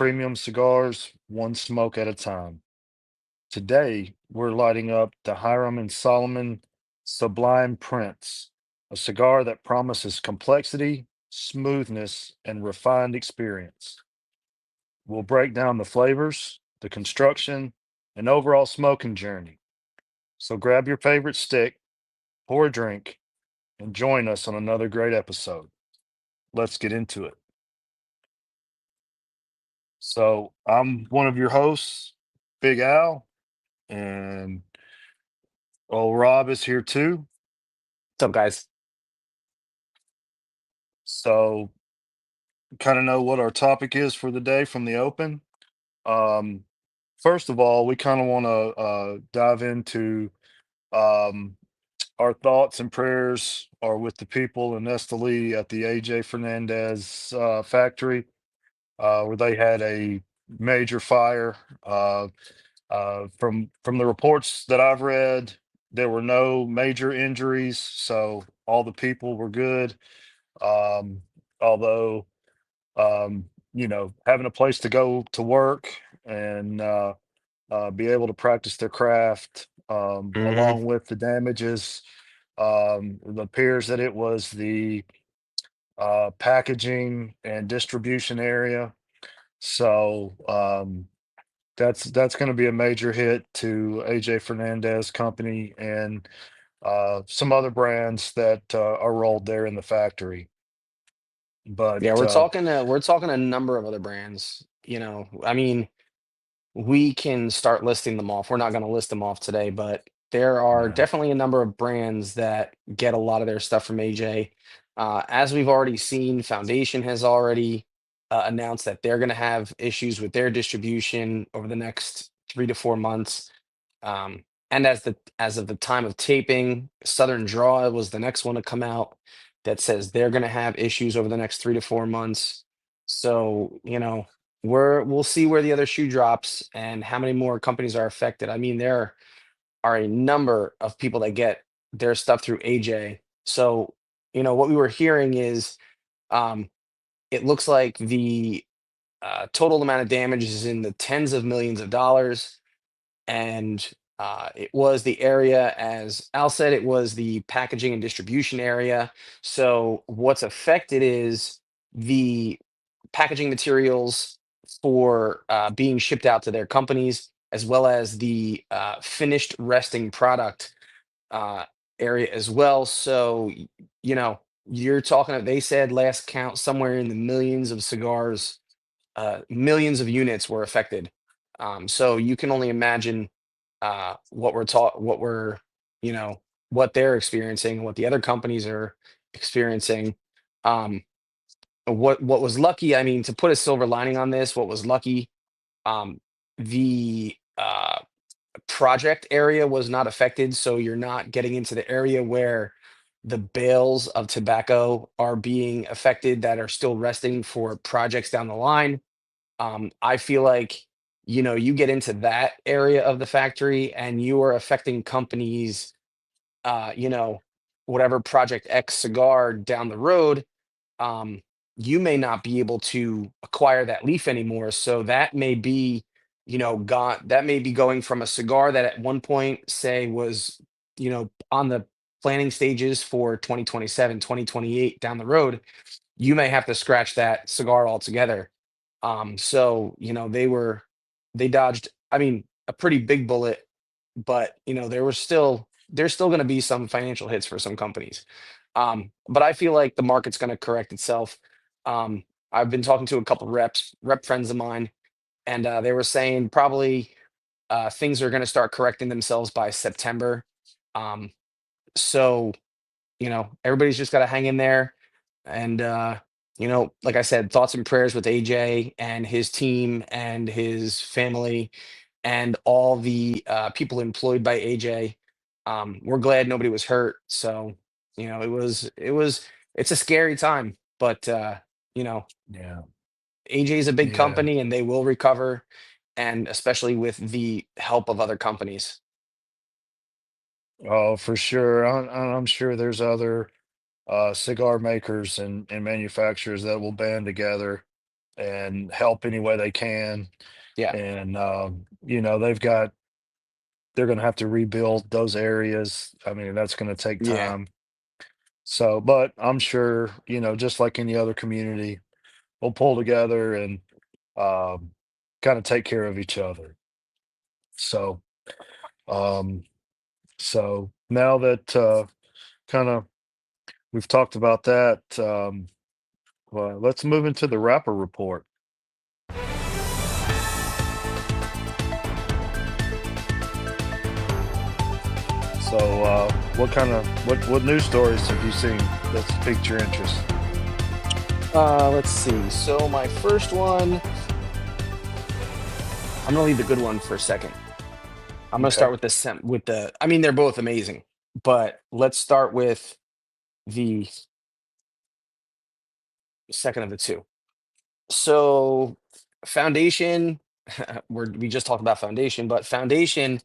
premium cigars, one smoke at a time. Today, we're lighting up the Hiram and Solomon Sublime Prince, a cigar that promises complexity, smoothness, and refined experience. We'll break down the flavors, the construction, and overall smoking journey. So grab your favorite stick, pour a drink, and join us on another great episode. Let's get into it. So, I'm one of your hosts, Big Al, and old Rob is here too. What's up, guys? So, kind of know what our topic is for the day from the open. Um, First of all, we kind of want to dive into um, our thoughts and prayers are with the people in Esteli at the AJ Fernandez factory, where they had a major fire. From the reports that I've read, there were no major injuries, so all the people were good. Um, Although having a place to go to work and be able to practice their craft, hmm along with the damages. It appears that it was the packaging and distribution area. So that's going to be a major hit to AJ Fernandez Company and some other brands that are rolled there in the factory. But Yeah, we're talking a number of other brands. I mean, we can start listing them off. We're not going to list them off today, but there are yeah, definitely a number of brands that get a lot of their stuff from AJ. As we've already seen, Foundation has already announced that they're going to have issues with their distribution over the next 3 to 4 months. And as of the time of taping, Southern Draw was the next one to come out that says they're going to have issues over the next 3 to 4 months. So we'll see where the other shoe drops and how many more companies are affected. I mean, there are a number of people that get their stuff through AJ. So what we were hearing is um, it looks like the total amount of damage is in the tens of millions of dollars, and it was the area, as Al said, it was the packaging and distribution area. So what's affected is the packaging materials for being shipped out to their companies, as well as the finished resting product uh, area as well. So you're talking. They said last count somewhere in the millions of cigars, millions of units were affected. So you can only imagine what we're taught, you know, what they're experiencing, what the other companies are experiencing. Um, what was lucky, I mean, to put a silver lining on this, what was lucky, um, the project area was not affected, so you're not getting into the area where the bales of tobacco are being affected that are still resting for projects down the line. I feel like, you get into that area of the factory and you are affecting companies, uh, you know, whatever Project X cigar down the road, um, you may not be able to acquire that leaf anymore. So that may be, that may be going from a cigar that at one point, say, was, on the planning stages for 2027, 2028 down the road. You may have to scratch that cigar altogether. So they dodged, I mean, a pretty big bullet, but there's still going to be some financial hits for some companies. But I feel like the market's going to correct itself. I've been talking to a couple rep friends of mine, and they were saying probably things are going to start correcting themselves by September. Um, so everybody's just got to hang in there. And, like I said, thoughts and prayers with AJ and his team and his family and all the people employed by AJ. We're glad nobody was hurt. So, it's a scary time, but, you know, yeah, AJ is a big yeah. company and they will recover. And especially with the help of other companies. Oh, for sure. I'm sure there's other cigar makers and manufacturers that will band together. and help any way they can. Yeah. And they're going to have to rebuild those areas. I mean, that's going to take Yeah. time. So, but I'm sure, just like any other community, we'll pull together and um, kind of take care of each other. So, um, so now that kind of we've talked about that, well, let's move into the rapper report. So, what news stories have you seen that's piqued your interest? Let's see. So my first one, I'm gonna leave the good one for a second. I'm gonna Okay. start with I mean, they're both amazing, but let's start with the second of the two. So Foundation, we just talked about Foundation, but Foundation,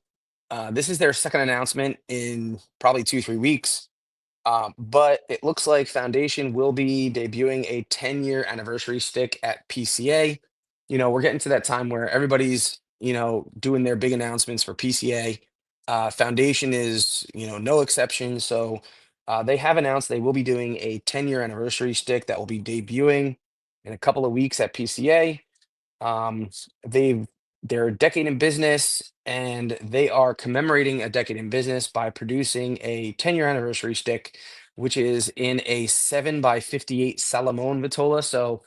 this is their second announcement in probably 2, 3 weeks. But it looks like Foundation will be debuting a 10-year anniversary stick at PCA. We're getting to that time where everybody's, doing their big announcements for PCA. Foundation is, no exception. So they have announced they will be doing a 10-year anniversary stick that will be debuting in a couple of weeks at PCA. Um, they're a decade in business, and they are commemorating a decade in business by producing a 10-year anniversary stick, which is in a 7 by 58 Salomon Vitola. So,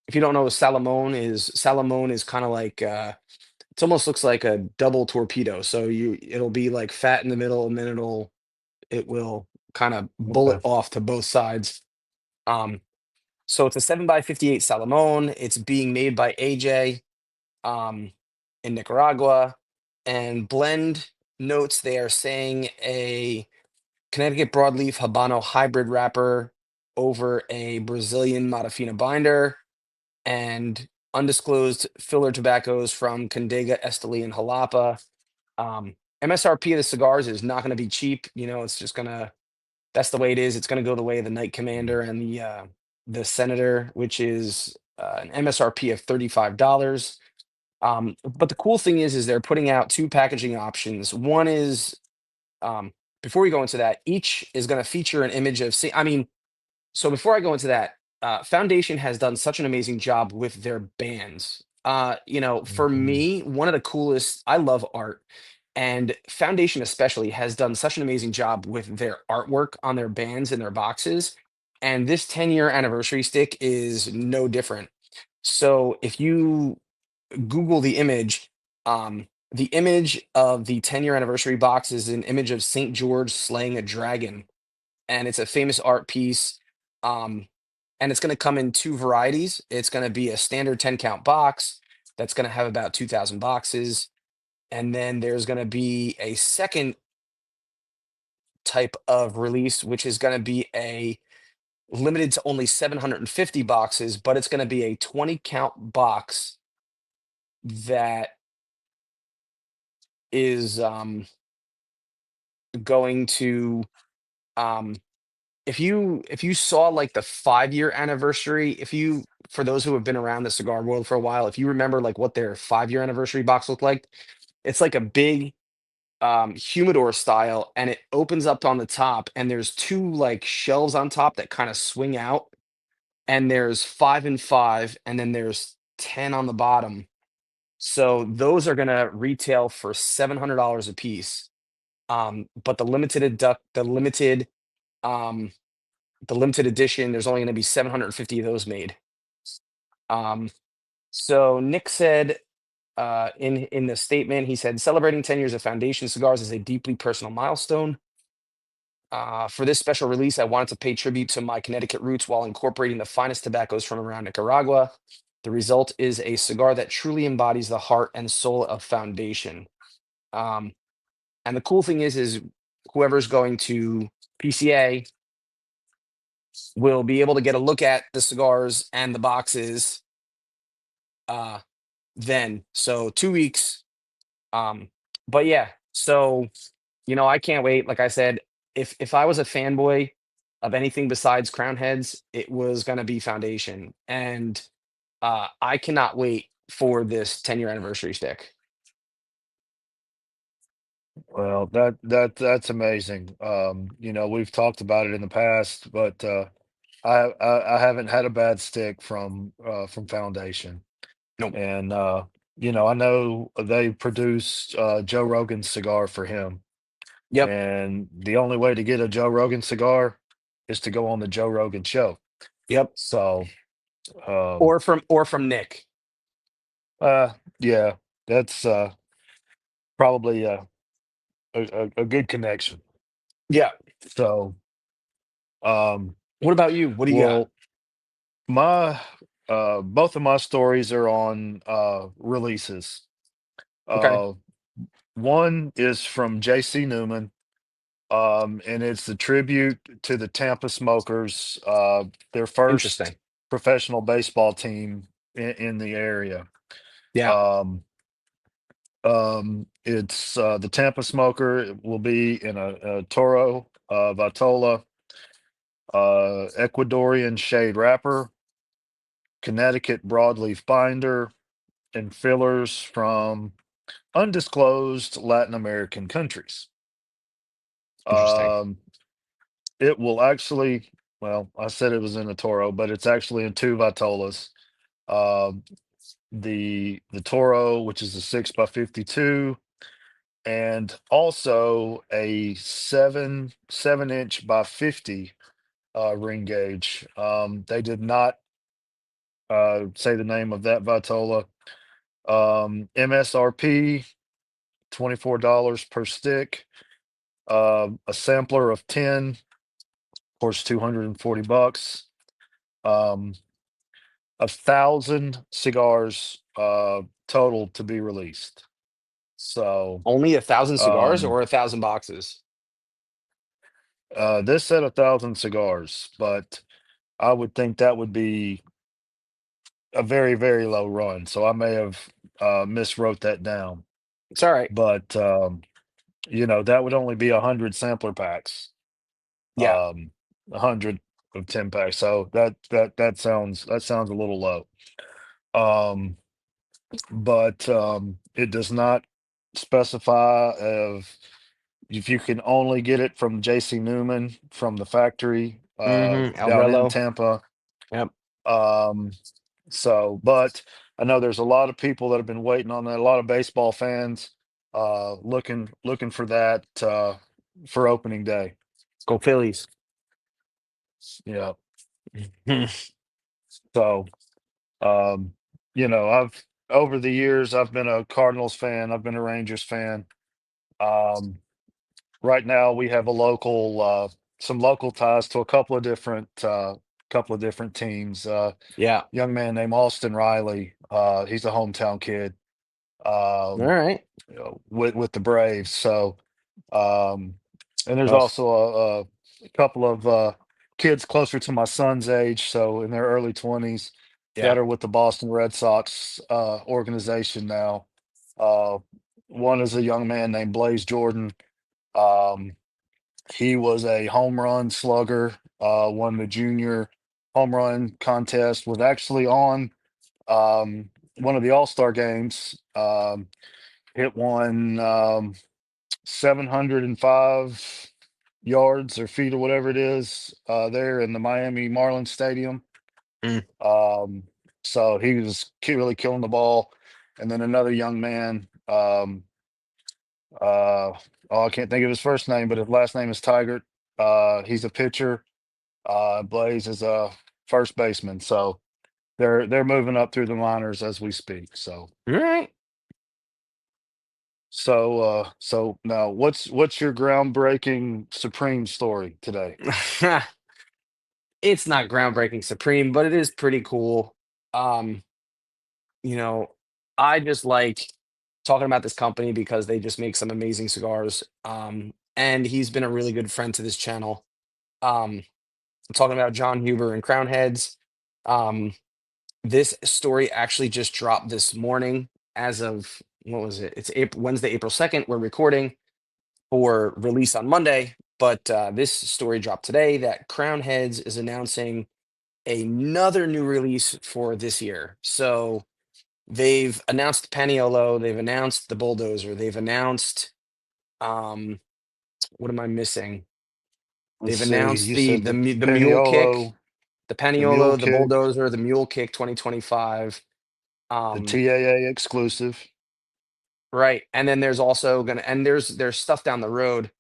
if you don't know what Salomon is kind of like it almost looks like a double torpedo. So it'll be like fat in the middle, and then it will kind of bullet Okay. off to both sides. Um, so it's a 7 by 58 Salomon. It's being made by AJ um, in Nicaragua. And Blend notes they are saying a Connecticut broadleaf Habano hybrid wrapper over a Brazilian Matafina binder and undisclosed filler tobaccos from Condega, Esteli, and Jalapa. MSRP of the cigars is not going to be cheap. It's just going to, that's the way it is. It's going to go the way of the Knight Commander and the Senator, which is an MSRP of $35. But the cool thing is they're putting out two packaging options. One is, um, before we go into that, each is going to feature an image of. So before I go into that, Foundation has done such an amazing job with their bands. For Mhm. me, one of the coolest. I love art, and Foundation especially has done such an amazing job with their artwork on their bands and their boxes. And this 10-year anniversary stick is no different. So if you Google the image of the 10-year anniversary box is an image of St. George slaying a dragon, and it's a famous art piece. Um, and it's going to come in two varieties. It's going to be a standard 10 count box that's going to have about 2,000 boxes. And then there's going to be a second type of release, which is going to be a limited to only 750 boxes, but it's going to be a 20 count box that is going to um if you saw like the 5-year anniversary, if you for those who have been around the cigar world for a while, if you remember like what their 5-year anniversary box looked like, it's like a big humidor style, and it opens up on the top, and there's two like shelves on top that kind of swing out, and there's 5 and 5, and then there's 10 on the bottom. So those are gonna retail for $700 a piece. But um the limited edition, there's only going to be 750 of those made. Um, so Nick said in the statement, he said, celebrating 10 years of Foundation Cigars is a deeply personal milestone. For this special release, I wanted to pay tribute to my Connecticut roots while incorporating the finest tobaccos from around Nicaragua. The result is a cigar that truly embodies the heart and soul of Foundation. Um, and the cool thing is whoever's going to PCA will be able to get a look at the cigars and the boxes uh then. So 2 weeks. Um, but yeah, so I can't wait. Like I said, if I was a fanboy of anything besides Crown Heads, it was gonna be Foundation. And I cannot wait for this 10-year anniversary stick. Well, that's amazing. We've talked about it in the past, but I haven't had a bad stick from Foundation. Nope. And I know they produced Joe Rogan's cigar for him. Yep. And the only way to get a Joe Rogan cigar is to go on the Joe Rogan show. Yep. So um Or from Nick. uh yeah, that's probably a good connection. Yeah. So um What about you? What do you got? well my both of my stories are on releases. Okay. Uh one is from JC Newman. And it's the tribute to the Tampa Smokers, their first Interesting. professional baseball team in the area. Yeah. Um, it's the Tampa Smoker. It will be in a Toro Vitola, Ecuadorian shade wrapper, Connecticut broadleaf binder, and fillers from undisclosed Latin American countries. Interesting. Um, It will actually, well, I said it was in a Toro, but it's actually in two Vitolas. Um, the Toro, which is a 6 by 52, and also a 7 inch by 50 ring gauge. They did not say the name of that Vitola. MSRP $24 per stick. A sampler of 10, of course, $240. Um, 1,000 cigars total to be released. So Only 1,000 cigars um, or 1,000 boxes? this said 1,000 cigars, but I would think that would be a very, very low run. So I may have miswrote that down. It's all right. But that would only be 100 sampler packs, Yeah. 100 of 10 packs. So that sounds a little low. Um, but it does not specify if you can only get it from JC Newman from the factory El down in Relo. Tampa. Yep. Um, but I know there's a lot of people that have been waiting on that. A lot of baseball fans looking for that for opening day. Go Phillies. Yeah. Hmm. So um, I've over the years I've been a Cardinals fan. I've been a Rangers fan. Um, right now we have some local ties to a couple of different teams. Yeah. Young man named Austin Riley. He's a hometown kid. All Um, right. with the Braves. So, um, and there's Ugh. also a couple of kids closer to my son's age, so in their early 20s, Yeah. that are with the Boston Red Sox organization now. Uh, one is a young man named Blaze Jordan. Um, he was a home run slugger, won the junior home run contest, was actually on one of the All-Star games. Hit one 705 yards or feet or whatever it is there in the Miami Marlins Stadium. Mm. Um, so he was really killing the ball. And then another young man, uh, oh, I can't think of his first name, but his last name is Tiger. He's a pitcher. Blaze is a first baseman. So they're moving up through the minors as we speak. So All right. so now what's your groundbreaking Supreme story today? It's not groundbreaking supreme, but it is pretty cool. Um, you know, I just like talking about this company because they just make some amazing cigars. And he's been a really good friend to this channel. I'm talking about John Huber and Crown Heads. Um, this story actually just dropped this morning as of what was it? It's Wednesday, April 2nd. We're recording for release on Monday, but this story dropped today that Crown Heads is announcing another new release for this year. So they've announced the Paniolo, they've announced the Bulldozer, they've announced what am I missing? Let's They've see. announced You said the the Mule Kick, Paniolo, the the Mule Paniolo, the Kick, Bulldozer, the Mule Kick 2025. the Um, TAA exclusive. right. And then there's also gonna and there's stuff down the road,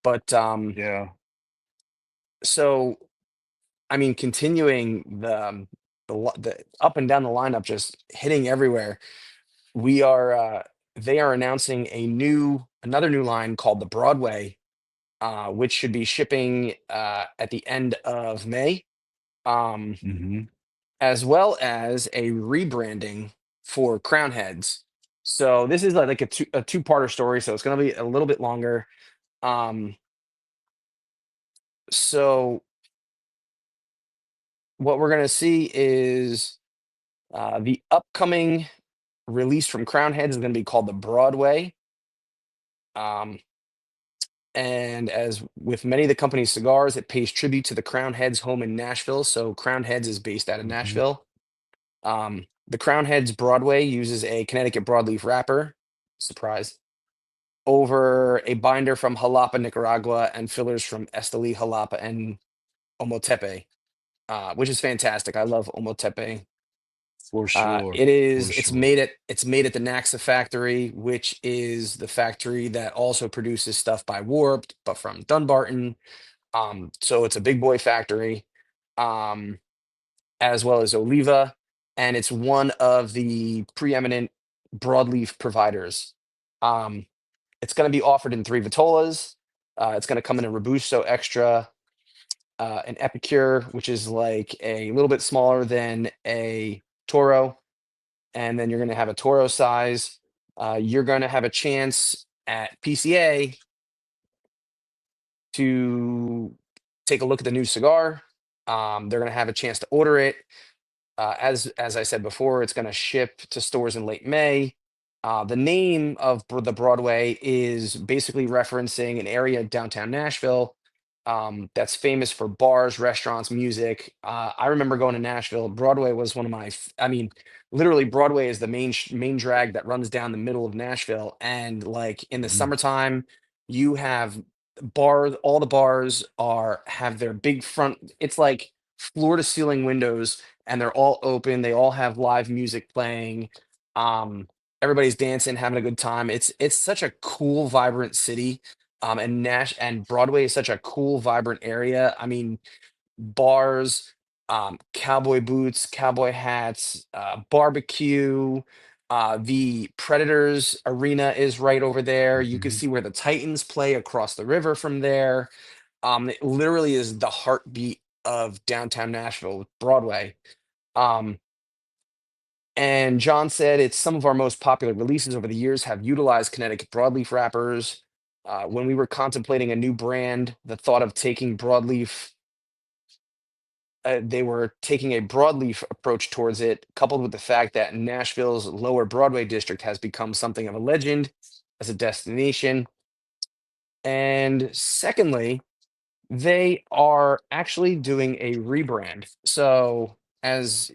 but Yeah. so I mean, continuing the up and down the lineup, just hitting everywhere. We are they are announcing another new line called the Broadway, which should be shipping at the end of May, um, Hmm. as well as a rebranding for Crown Heads. So this is like a two-parter story, so it's going to be a little bit longer. Um, so what we're going to see is the upcoming release from Crown Heads is going to be called the Broadway. Um, and as with many of the company's cigars, it pays tribute to the Crown Heads home in Nashville. So Crown Heads is based out of Hmm. Nashville. The Crown Heads Broadway uses a Connecticut broadleaf wrapper, surprise, over a binder from Jalapa, Nicaragua, and fillers from Esteli, Jalapa, and Omotepe, which is fantastic. I love Omotepe. For sure. It is For sure. it's made at the Naxa factory, which is the factory that also produces stuff by Warped, but from Dunbarton. So it's a big boy factory, um, as well as Oliva, and it's one of the preeminent broadleaf providers. Um, it's going to be offered in three vitolas. It's going to come in a Robusto Extra, an Epicure, which is like a little bit smaller than a Toro, and then you're going to have a Toro size. You're going to have a chance at PCA to take a look at the new cigar. They're going to have a chance to order it. As I said before, it's going to ship to stores in late May. The name of the Broadway is basically referencing an area of downtown Nashville that's famous for bars, restaurants, music. I remember going to Nashville. Broadway was one of I mean, literally, Broadway is the main drag that runs down the middle of Nashville. And like in the Mhm. summertime, you have bars. All the bars are have their big front. It's like floor to ceiling windows, and they're all open. They all have live music playing. Um, Everybody's dancing, having a good time. It's such a cool, vibrant city. And Broadway is such a cool, vibrant area. I mean, bars, cowboy boots, cowboy hats, barbecue. The Predators arena is right over there. You can Mhm. see where the Titans play across the river from there. It literally is the heartbeat of downtown Nashville with Broadway. Um, and John said it's some of our most popular releases over the years have utilized Connecticut broadleaf wrappers. When we were contemplating a new brand, the thought of taking broadleaf, they were taking a broadleaf approach towards it, coupled with the fact that Nashville's lower Broadway district has become something of a legend as a destination. And secondly, they are actually doing a rebrand. So, as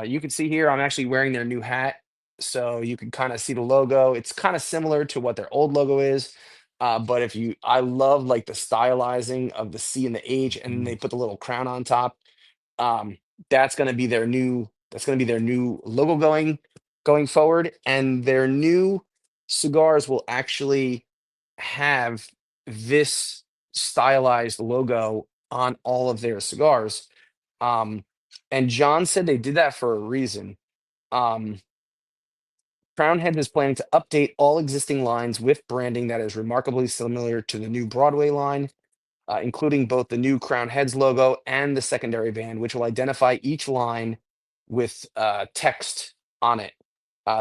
you can see here, I'm actually wearing their new hat. So you can kind of see the logo. It's kind of similar to what their old logo is. But I love like the stylizing of the C and the H, and then they Mhm. put the little crown on top. Um, that's going to be their new logo going forward, and their new cigars will actually have this stylized logo on all of their cigars. Um, and John said they did that for a reason. Um, Crown Head is planning to update all existing lines with branding that is remarkably similar to the new Broadway line, including both the new Crown Heads logo and the secondary band, which will identify each line with text on it.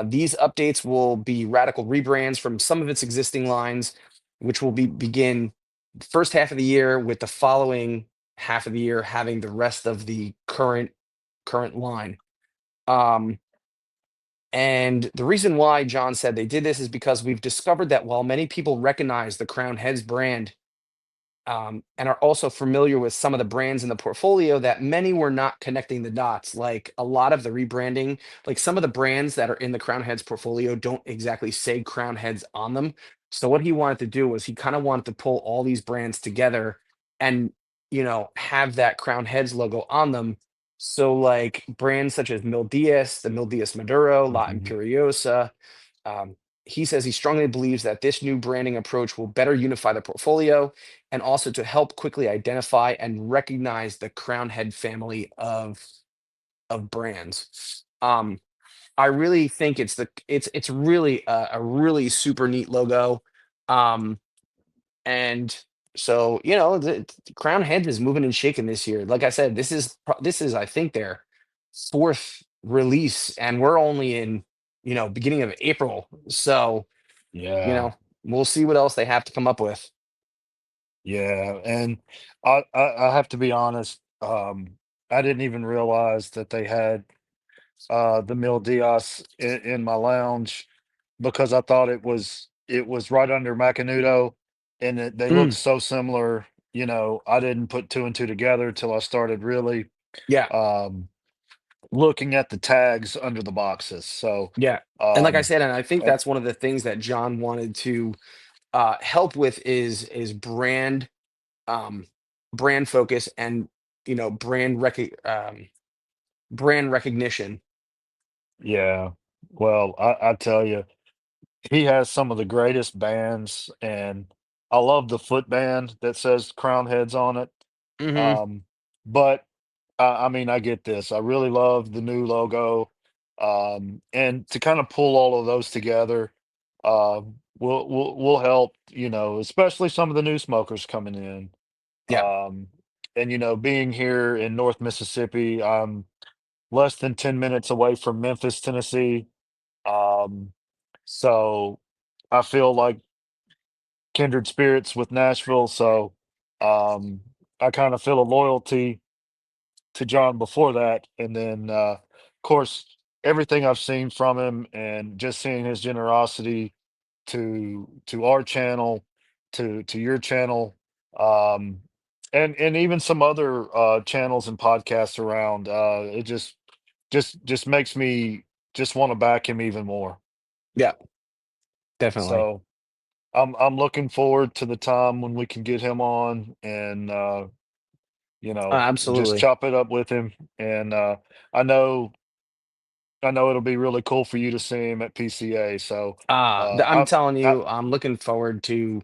These updates will be radical rebrands from some of its existing lines, which will begin the first half of the year, with the following half of the year having the rest of the current line. Um, and the reason why John said they did this is because we've discovered that while many people recognize the Crown Heads brand and are also familiar with some of the brands in the portfolio that many were not connecting the dots. Like a lot of the rebranding, like some of the brands that are in the Crown Heads portfolio don't exactly say Crown Heads on them. So what he wanted to do was he kind of wanted to pull all these brands together and, have that Crown Heads logo on them. So like brands such as Mil Diaz, the Mil Diaz Maduro, La Mhm. Imperiosa, um, he says he strongly believes that this new branding approach will better unify the portfolio and also to help quickly identify and recognize the Crown Head family of brands. I really think it's really a really super neat logo. Um, and so the Crown Head is moving and shaking this year. Like I said, this is I think their fourth release, and we're only in beginning of April. So you Yeah. know we'll see what else they have to come up with. Yeah, and I have to be honest, I didn't even realize that they had the Mil Diaz in my lounge because I thought it was right under Macanudo, and they look Mm, so similar. I didn't put two and two together till I started really yeah, um, looking at the tags under the boxes. So, yeah. And like I um, said, and I think and that's one of the things that John wanted to help with is um, brand focus and brand recognition. yeah, well, I tell you. He has some of the greatest bands, and I love the foot band that says Crown Heads on it. Hmm. Um, but I mean, I get this. I really love the new logo, and to kind of pull all of those together, will help. Especially some of the new smokers coming in. Yeah, Um, and being here in North Mississippi, I'm less than 10 minutes away from Memphis, Tennessee. Um, so I feel like kindred spirits with Nashville. So um, I kind of feel a loyalty to John before that. And then, of course, everything I've seen from him and just seeing his generosity to our channel, to your channel, um, and even some other channels and podcasts around. It just makes me just want to back him even more. yeah, definitely. So I'm looking forward to the time when we can get him on and just Absolutely. chop it up with him. And I know I know it'll be really cool for you to see him at PCA. So I'm telling you, I'm looking forward to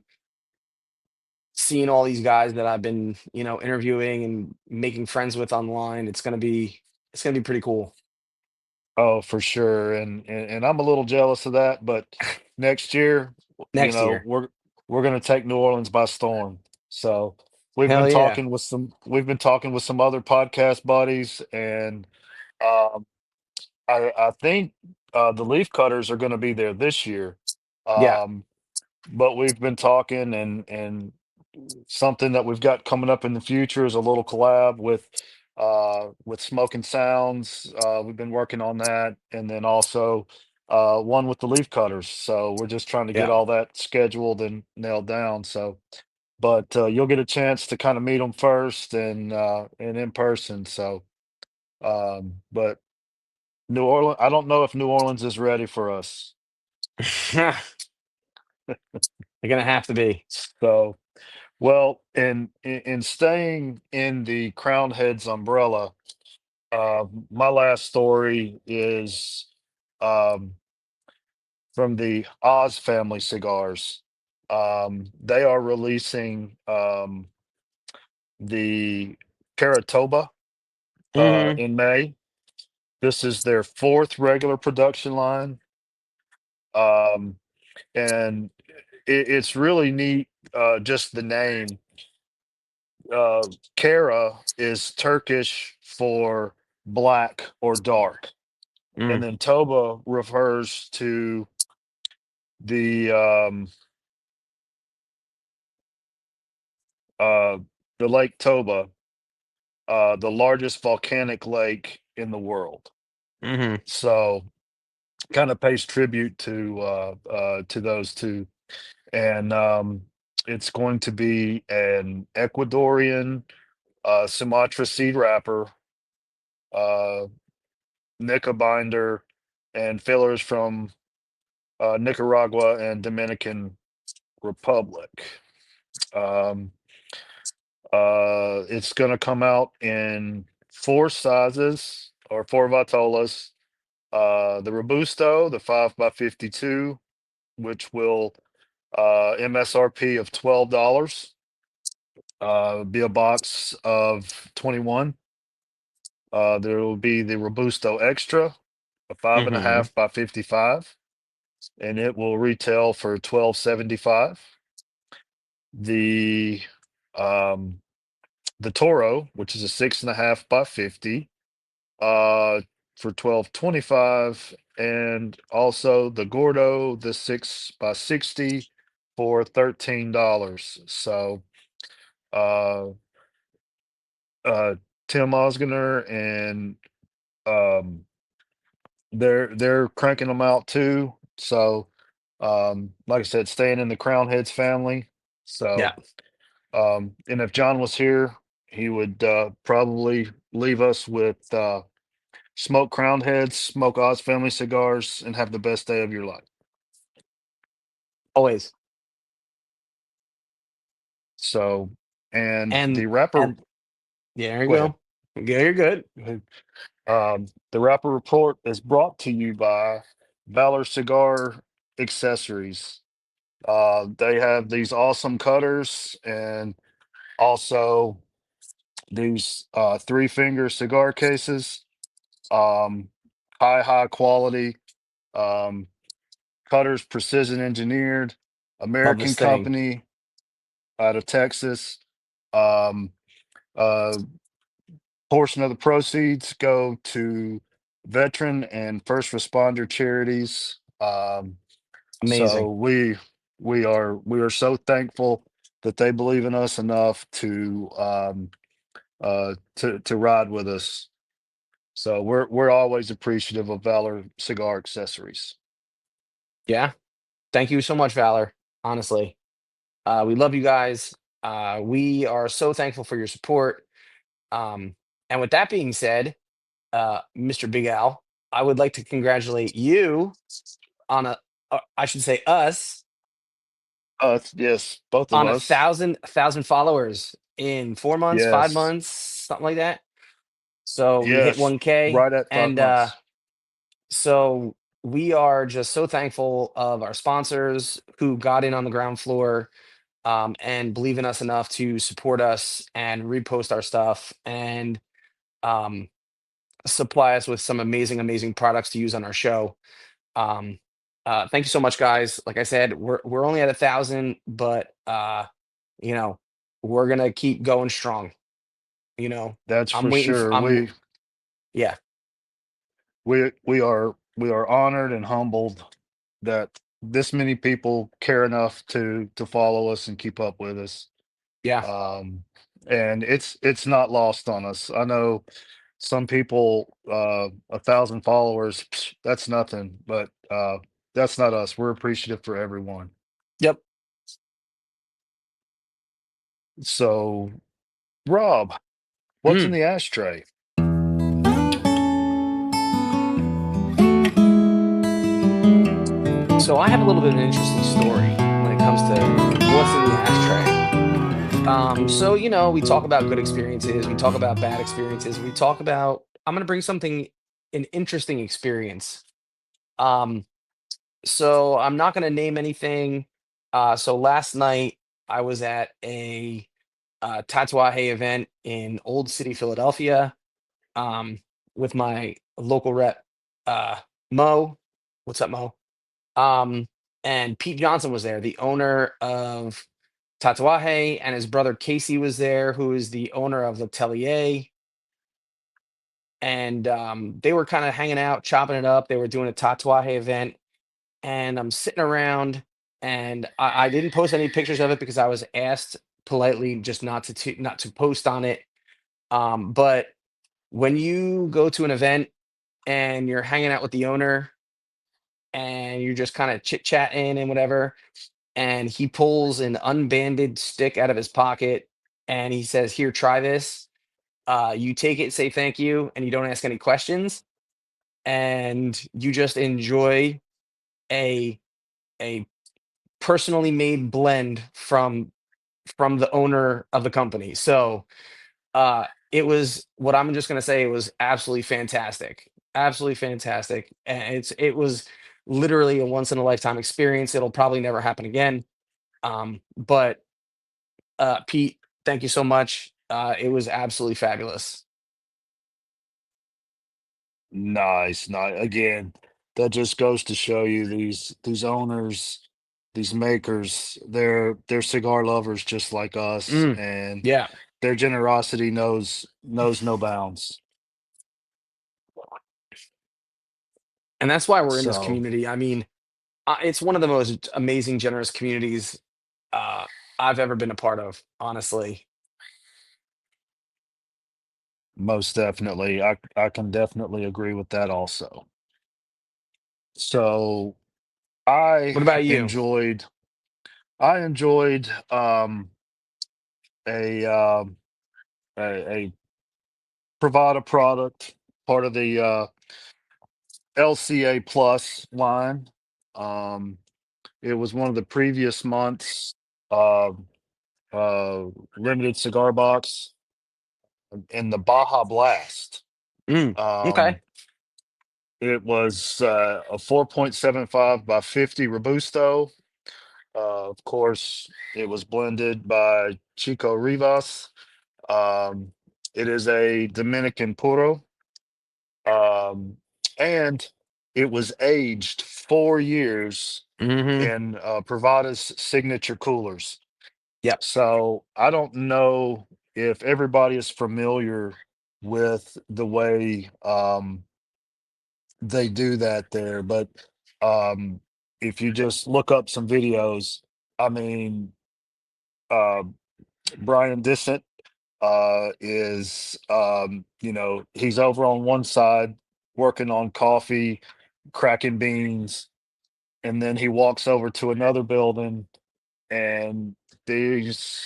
seeing all these guys that I've been, interviewing and making friends with online. It's gonna be pretty cool oh, for sure. And I'm a little jealous of that, but next year, you next know, year. we're gonna take New Orleans by storm. So Hell yeah. we've been talking with some other podcast buddies, and um I think the leaf cutters are going to be there this year, Yeah. um, but we've been talking, and something that we've got coming up in the future is a little collab with Smoke and Sounds. We've been working on that, and then also one with the leaf cutters. So we're just trying to get Yeah. all that scheduled and nailed down. So, but you'll get a chance to kind of meet them first and in person. So, but New Orleans, I don't know if New Orleans is ready for us. They're gonna have to be. So, well, in staying in the Crown Heads umbrella, my last story is um, from the Oz family cigars. They are releasing the Paratoba Hmm. in May. This is their fourth regular production line. Um, and it's really neat. Just the name, Kara is Turkish for black or dark, Mm. and then Toba refers to the um, uh, the Lake Toba, the largest volcanic lake in the world. Hmm. So, kind of pays tribute to those two, and It's going to be an Ecuadorian Sumatra seed wrapper, uh, Nica binder, and fillers from Nicaragua and Dominican Republic. Um, it's going to come out in four sizes or four vatolas. The Robusto, the 5x52, which will MSRP of $12, be a box of 21. There will be the Robusto Extra, a five and a Hmm. half by 55, and it will retail for 12.75. The um, the Toro, which is a 6.5 by 50, uh, for 12.25, and also the Gordo, the 6 by 60, for $13. So uh, uh, Tim Osgener and um, they're cranking them out too. So like I said, staying in the Crown Heads family. Yeah, So and if John was here, he would probably leave us with smoke Crown Heads, smoke Oz Family cigars, and have the best day of your life. always. So, and And the rapper, and yeah, there you go ahead. go. Yeah, you're good. Go ahead. The rapper report is brought to you by Valor Cigar Accessories. They have these awesome cutters and also these three finger cigar cases. Um, high quality um, cutters, precision engineered, Love American this thing. company out of Texas. Um, uh, Portion of the proceeds go to veteran and first responder charities. So Amazing. we are so thankful that they believe in us enough to ride with us. So we're always appreciative of Valor Cigar Accessories. Yeah. Thank you so much, Valor. Honestly, we love you guys. We are so thankful for your support. Um, and with that being said, Mr. Big Al, I would like to congratulate you on I should say us, Yes, both of on us. a thousand followers in 4 months, five Yes, months, something like that. So we hit yes, 1K, right at five and months. so we are just so thankful of our sponsors who got in on the ground floor, and believe in us enough to support us and repost our stuff and um, supply us with some amazing, amazing products to use on our show. Um, thank you so much, guys. Like I said, we're only at 1,000, but you know, we're gonna keep going strong. You know, That's I'm for waiting for sure. I'm yeah, We are honored and humbled that this many people care enough to follow us and keep up with us. yeah, Um, and it's not lost on us. I know some people, 1,000 followers, that's nothing, but that's not us. We're appreciative for everyone. yep. So, Rob, what's in Mhm. the ashtray? So I have a little bit of an interesting story when it comes to what's in the ashtray. So we talk about good experiences, we talk about bad experiences, we talk about I'm gonna bring something an interesting experience. Um, so I'm not gonna name anything. So last night I was at a Tatuaje event in Old City, Philadelphia, um, with my local rep, uh, Mo. What's up, Mo? Um, and Pete Johnson was there, the owner of Tatuaje, and his brother Casey was there, who is the owner of L'Atelier. And they were kind of hanging out, chopping it up. They were doing a Tatuaje event, and I'm sitting around, and I didn't post any pictures of it because I was asked politely just not to post on it. But when you go to an event and you're hanging out with the owner and you're just kind of chit chatting and whatever, and he pulls an unbanded stick out of his pocket and he says, "Here, try this. You take it, say thank you, and you don't ask any questions, and you just enjoy a a personally made blend from the owner of the company." So it was what I'm just gonna say. It was absolutely fantastic, and it was literally a once in a lifetime experience. It'll probably never happen again. But Pete, thank you so much. It was absolutely fabulous. Nice, nice. Again, that just goes to show you these owners, these makers, they're cigar lovers just like us, Mm, and yeah, their generosity knows no bounds. and that's why we're in this So community. I mean, it's one of the most amazing, generous communities uh, I've ever been a part of. Honestly, most definitely, I can definitely agree with that also. So I what about you? enjoyed I enjoyed a a Pravada product, part of the LCA Plus line. Um, it was one of the previous months uh, uh, limited cigar box in the Baja Blast. Mm, okay. Um, it was a 4.75 by 50 Robusto. Of course, it was blended by Chico Rivas. Um, it is a Dominican Puro. Um, and it was aged 4 years Hmm. in Pravada's signature coolers. Yep. So I don't know if everybody is familiar with the way they do that there, but um, if you just look up some videos, I mean, uh, Brian Dissent is, he's over on one side working on coffee, cracking beans, and then he walks over to another building and these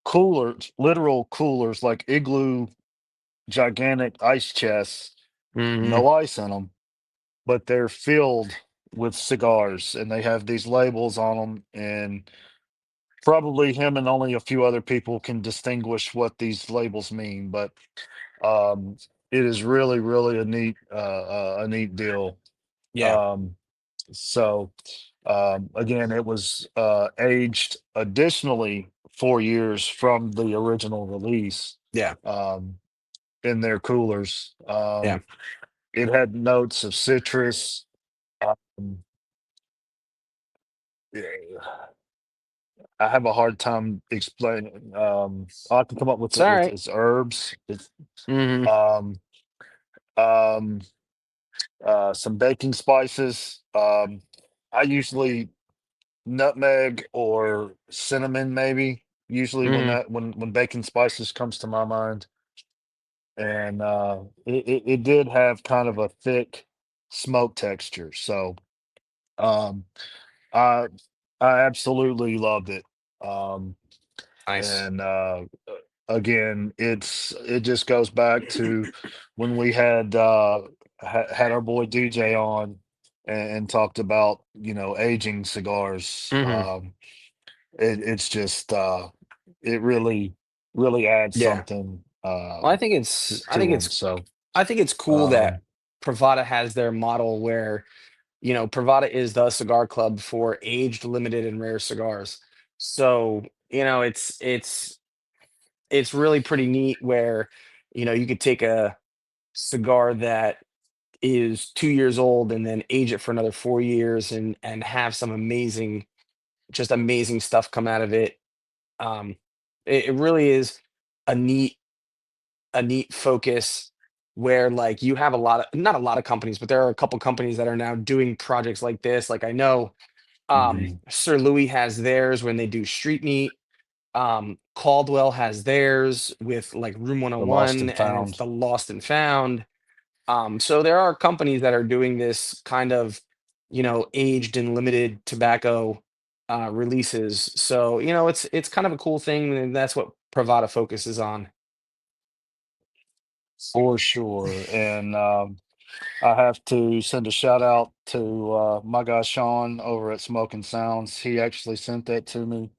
coolers, literal coolers, like igloo, gigantic ice chests, Hmm. no ice in them, but they're filled with cigars and they have these labels on them. And probably him and only a few other people can distinguish what these labels mean, but um, it is really, really a neat deal. Yeah. Um, so again, it was aged additionally 4 years from the original release Yeah. um, in their coolers. Yeah. It had notes of citrus. Um, yeah, I have a hard time explaining. I can come up with It's it all with right. its herbs. It's Hmm. um, um, some baking spices. I usually nutmeg or cinnamon, maybe. Usually when Hmm. that when baking spices comes to my mind, and it did have kind of a thick smoke texture. So um, I I absolutely loved it. Um, Nice. and again, it just goes back to when we had had our boy DJ on and talked about aging cigars. Hmm. It's just it really adds Yeah. something Well, I think it's I to think them. it's So I think it's cool that um, Pravada has their model where, Pravada is the cigar club for aged, limited, and rare cigars. So, it's really pretty neat where, you could take a cigar that is 2 years old and then age it for another 4 years and have some amazing, just amazing stuff come out of it. Um, it really is a neat focus where like you have a lot of not a lot of companies, but there are a couple companies that are now doing projects like this. Like I know mhm, Sir Louis has theirs when they do street meat. Caldwell has theirs with like Room the lost 101 and and it's found. the Lost and Found. So there are companies that are doing this kind of, aged and limited tobacco releases. So it's kind of a cool thing, and that's what Pravada focuses on. for sure. And I have to send a shout out to my guy Sean over at Smoking Sounds. He actually sent that to me.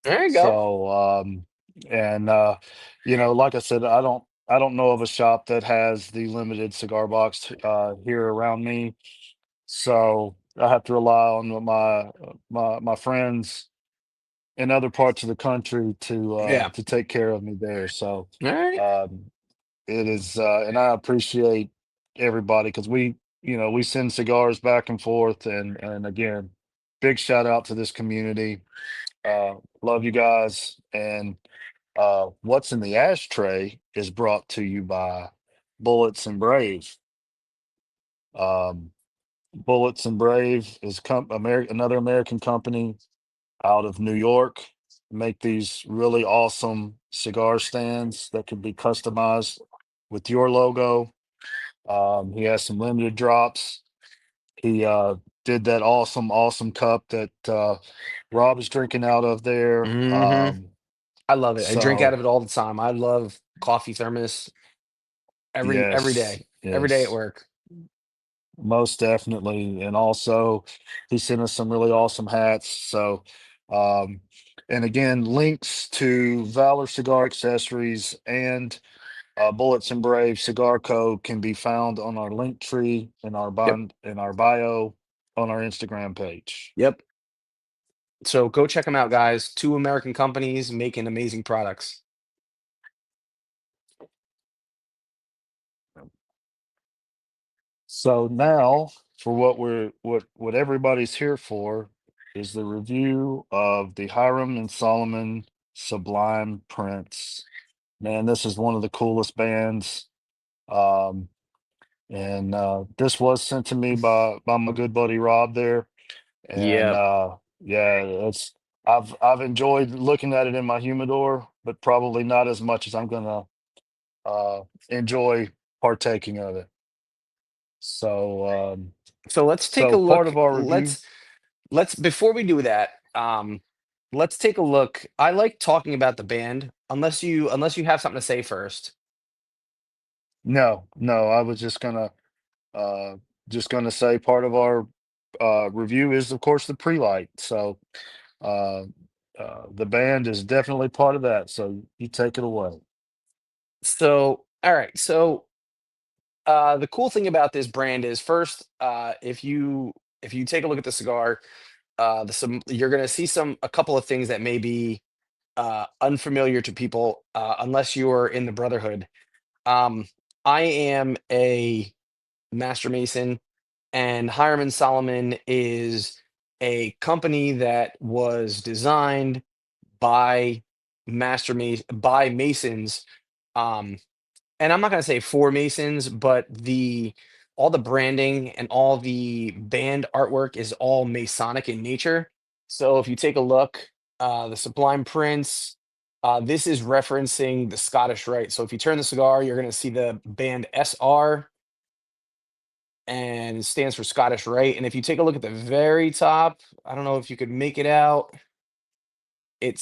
There you go. So and like I said, I don't know of a shop that has the limited cigar box here around me. So I have to rely on what my friends in other parts of the country Yeah. to take care of me there. So All right. um, it is, and I appreciate everybody because we send cigars back and forth, and again, big shout out to this community. Love you guys, and what's in the ashtray is brought to you by Bullets and Brave. Um, Bullets and Brave is another American company out of New York. Make these really awesome cigar stands that can be customized with your logo. He has some limited drops. He did that awesome cup that Rob is drinking out of there. Hmm. I love it. I drink out So of it all the time. I love coffee thermos yes, every day at yes, work. most definitely. And also, he sent us some really awesome hats. So, um, and again, links to Valor Cigar Accessories and Bullets and Brave Cigar Code can be found on our link tree Yep. in our bio on our Instagram page. Yep. So go check them out, guys. Two American companies making amazing products. So now for what everybody's here for is the review of the Hiram and Solomon Sublime prints. Man, this is one of the coolest bands. Um, and this was sent to me by my good buddy Rob there. And Yep. yeah, it's I've enjoyed looking at it in my humidor, but probably not as much as I'm gonna enjoy partaking of it. So So let's take a so part look. of our review. Let's before we do that, let's take a look. I like talking about the band, unless you have something to say first. No, no, I was just gonna say part of our review is of course the pre-light. So uh, the band is definitely part of that. So you take it away. So, all right. So, the cool thing about this brand is first, if you take a look at the cigar, you're gonna see a couple of things that may be unfamiliar to people unless you're in the Brotherhood. Um, I am a Master Mason, and Hiram and Solomon is a company that was designed by by Masons. Um, and I'm not going to say for Masons, but the all the branding and all the band artwork is all Masonic in nature. So if you take a look, the Sublime prints, this is referencing the Scottish Rite. So if you turn the cigar, you're going to see the band SR, and it stands for Scottish Rite. And if you take a look at the very top, I don't know if you could make it out. It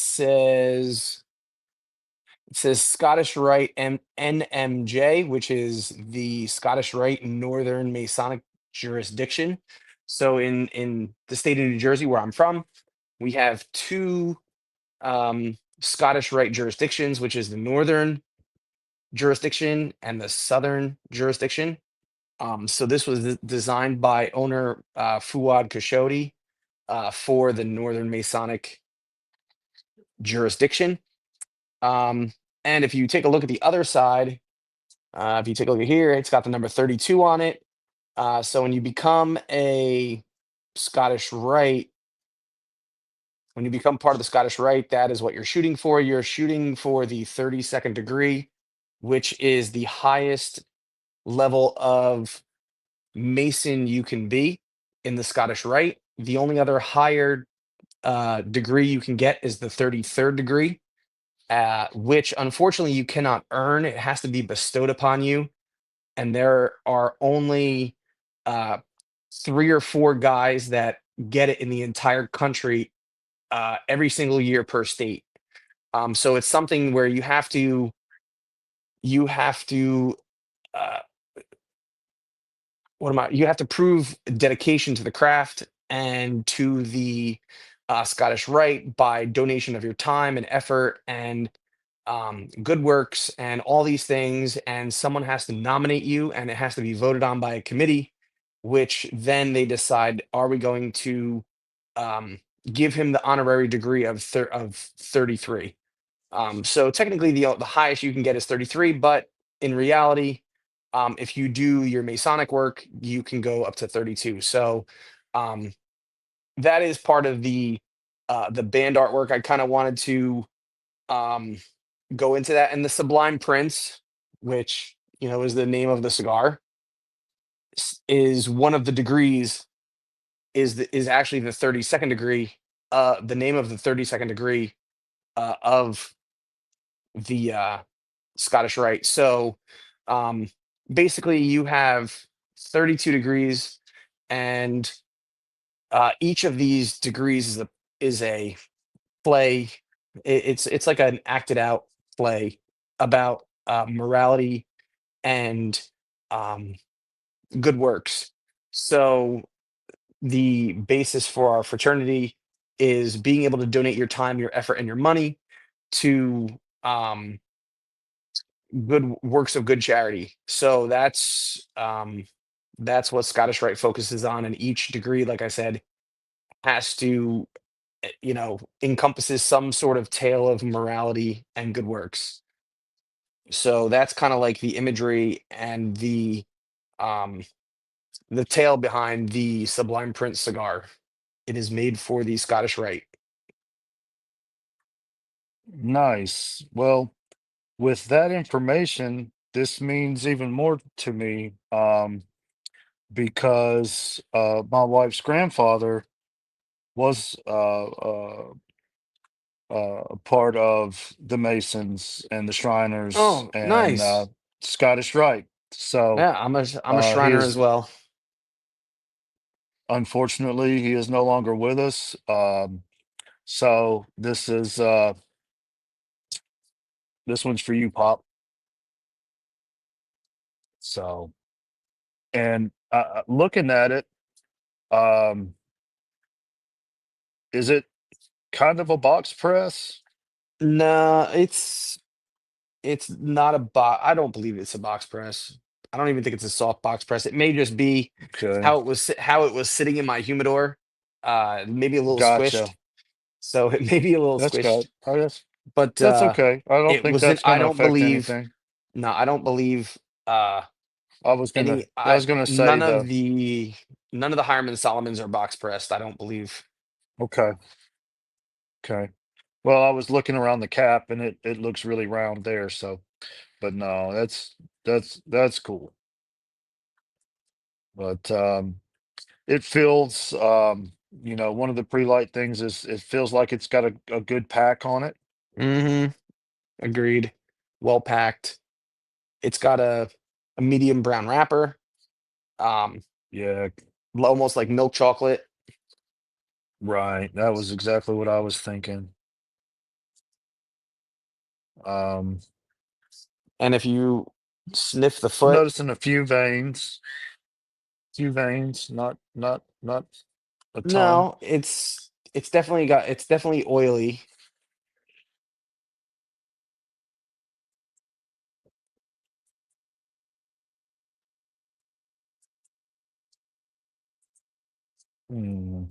says Scottish Rite NMJ, which is the Scottish Rite Northern Masonic Jurisdiction. So in the state of New Jersey, where I'm from, we have two Scottish Rite jurisdictions, which is the Northern jurisdiction and the Southern jurisdiction. So this was designed by owner Fouad Kashouty for the Northern Masonic jurisdiction. Um, and if you take a look at the other side, if you take a look at here, it's got the number 32 on it. So when you become a Scottish Rite, when you become part of the Scottish Rite, that is what you're shooting for. You're shooting for the 32nd degree, which is the highest level of Mason you can be in the Scottish Rite. The only other higher degree you can get is the 33rd degree, which unfortunately you cannot earn. It has to be bestowed upon you, and there are only uh, three or four guys that get it in the entire country, every single year per state. So it's something where you have to uh, you have to prove dedication to the craft and to the Scottish Rite by donation of your time and effort and good works and all these things. And someone has to nominate you, and it has to be voted on by a committee, which then they decide: are we going to um, give him the honorary degree of 33? So technically, the highest you can get is 33, but in reality, if you do your Masonic work, you can go up to 32. So um, that is part of the band artwork. I kind of wanted to um, go into that, and the Sublime Prince, which is the name of the cigar, is one of the degrees. Is actually the 32nd degree. The name of the 32nd degree of the Scottish Rite. So um, basically, you have 32 degrees, and each of these degrees is a play. It's like an acted out play about morality and um, good works. So the basis for our fraternity is being able to donate your time, your effort, and your money to um, works of good charity. So that's what Scottish Rite focuses on, and each degree, like I said, has to encompasses some sort of tale of morality and good works. So that's kind of like the imagery and um the tale behind the Sublime Prince cigar. It is made for the Scottish Rite. Nice. Well, with that information, this means even more to me, because my wife's grandfather was a part of the Masons and the Shriners Oh, and nice. Scottish Rite. So Yeah, I'm a he Shriner as is, well. unfortunately, he is no longer with us. So this one's for you, Pop. So, and looking at it, um, is it kind of a box press? No, it's not a box. I don't believe it's a box press. I don't even think it's a soft box press. It may just be Okay, how it was sitting in my humidor. Maybe a little gotcha. squished. So it may be a little That's good. squished, Oh, but that's okay. I don't it think wasn't. that's I going to don't affect believe. anything. No, I don't believe any. I was gonna say the None of the Hiram and Solomons are box pressed. I don't believe. okay, okay. Well, I was looking around the cap and it looks really round there. So, but no, that's cool. But it feels one of the pre-light things is it feels like it's got a good pack on it. Hmm. Agreed. Well packed. It's got a medium brown wrapper. Um, Yeah, Almost like milk chocolate. right. That was exactly what I was thinking. Um, And if you sniff the foot, Noticing few veins, not a ton. no, it's definitely oily. Hmm.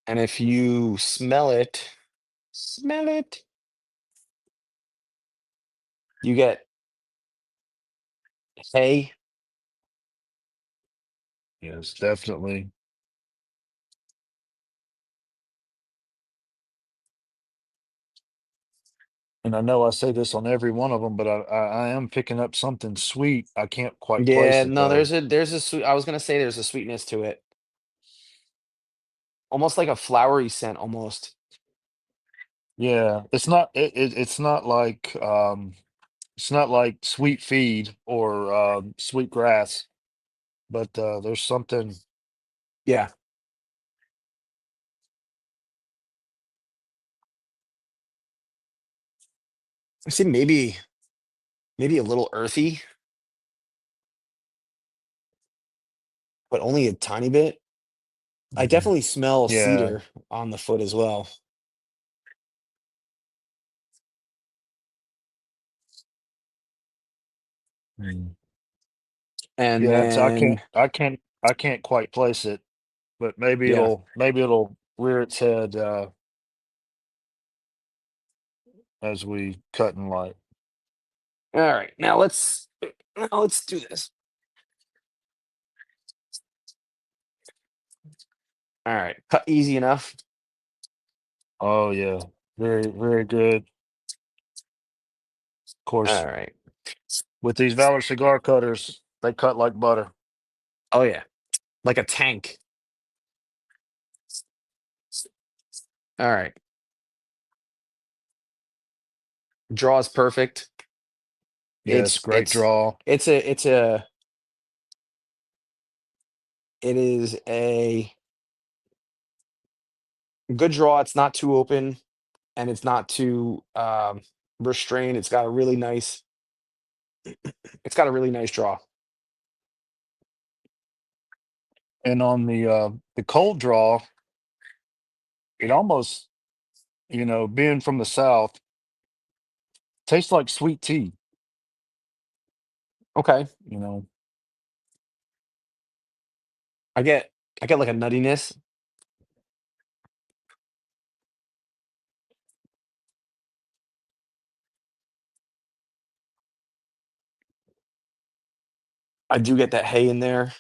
And if you smell it, you get hay. Yes, definitely. And I know I say this on every one of them, but I am picking up something sweet. I can't quite Yeah, place it no, though. there's a sweet. I was gonna say there's a sweetness to it, almost like a flowery scent, almost. Yeah, it's not like It's not like sweet feed or sweet grass, but there's something. Yeah. I see maybe a little earthy, but only a tiny bit. I Mhm. definitely smell Yeah. cedar on the foot as well. Mm. And Yeah, it's then I can't quite place it, but yeah. maybe it'll rear its head as we cut and light. All right. Now let's do this. All right. Cut easy enough. Oh yeah, very good. Of All course, right. with these Valor cigar cutters, they cut like butter. Oh yeah. Like a tank. All right. Draw is perfect. Yes, It's great it's draw. it's it is a good draw. It's not too open and it's not too restrained. It's got a really nice draw. And on the cold draw, it almost, being from the South, tastes like sweet tea, Okay. you know. I get I get like a nuttiness. I do get that hay in there.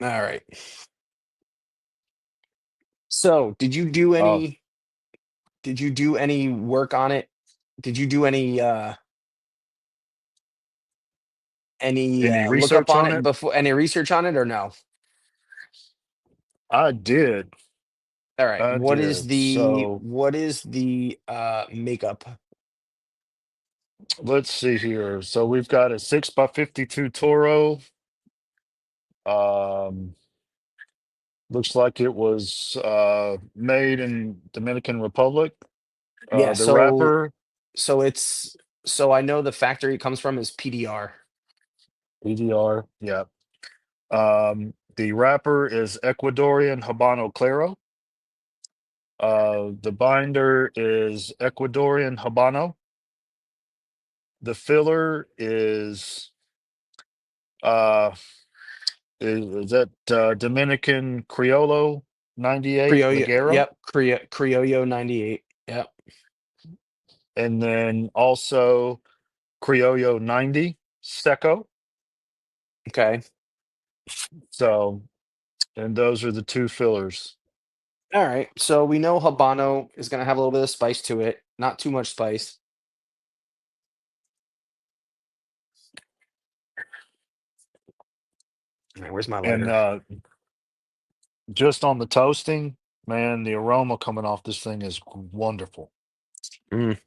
All right. So, Uh, did you do any work on it? Did you do any any lookup research on on it it? before, any research on it or no? I did. All right. I did. So What is the makeup? let's see here. So we've got a 6x52 Toro. Um, Looks like it was made in Dominican Republic. Yeah, The wrapper, so it's so I know the factory it comes from is PDR. EDR, yeah. The wrapper is Ecuadorian Habano Claro. The binder is Ecuadorian Habano. The filler uh, is that Dominican Criollo 98 Criollo, Ligero, yep, Criollo 98. Yep. and then also Criollo 90 Seco. Okay. So, and those are the two fillers. All right. So we know Habano is going to have a little bit of spice to it, not too much spice. All right, where's my And lighter? just on the toasting, man, the aroma coming off this thing is wonderful. Mm.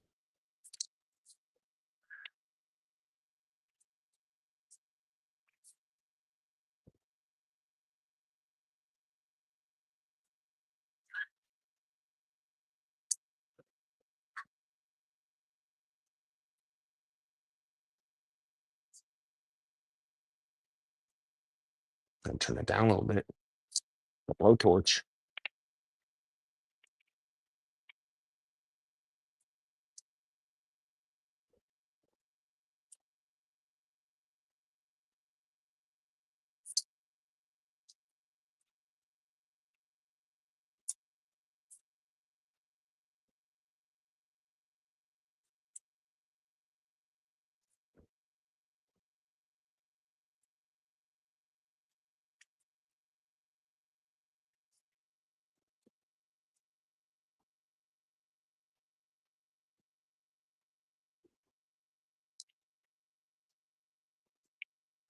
I'll turn it down a little bit. Blowtorch.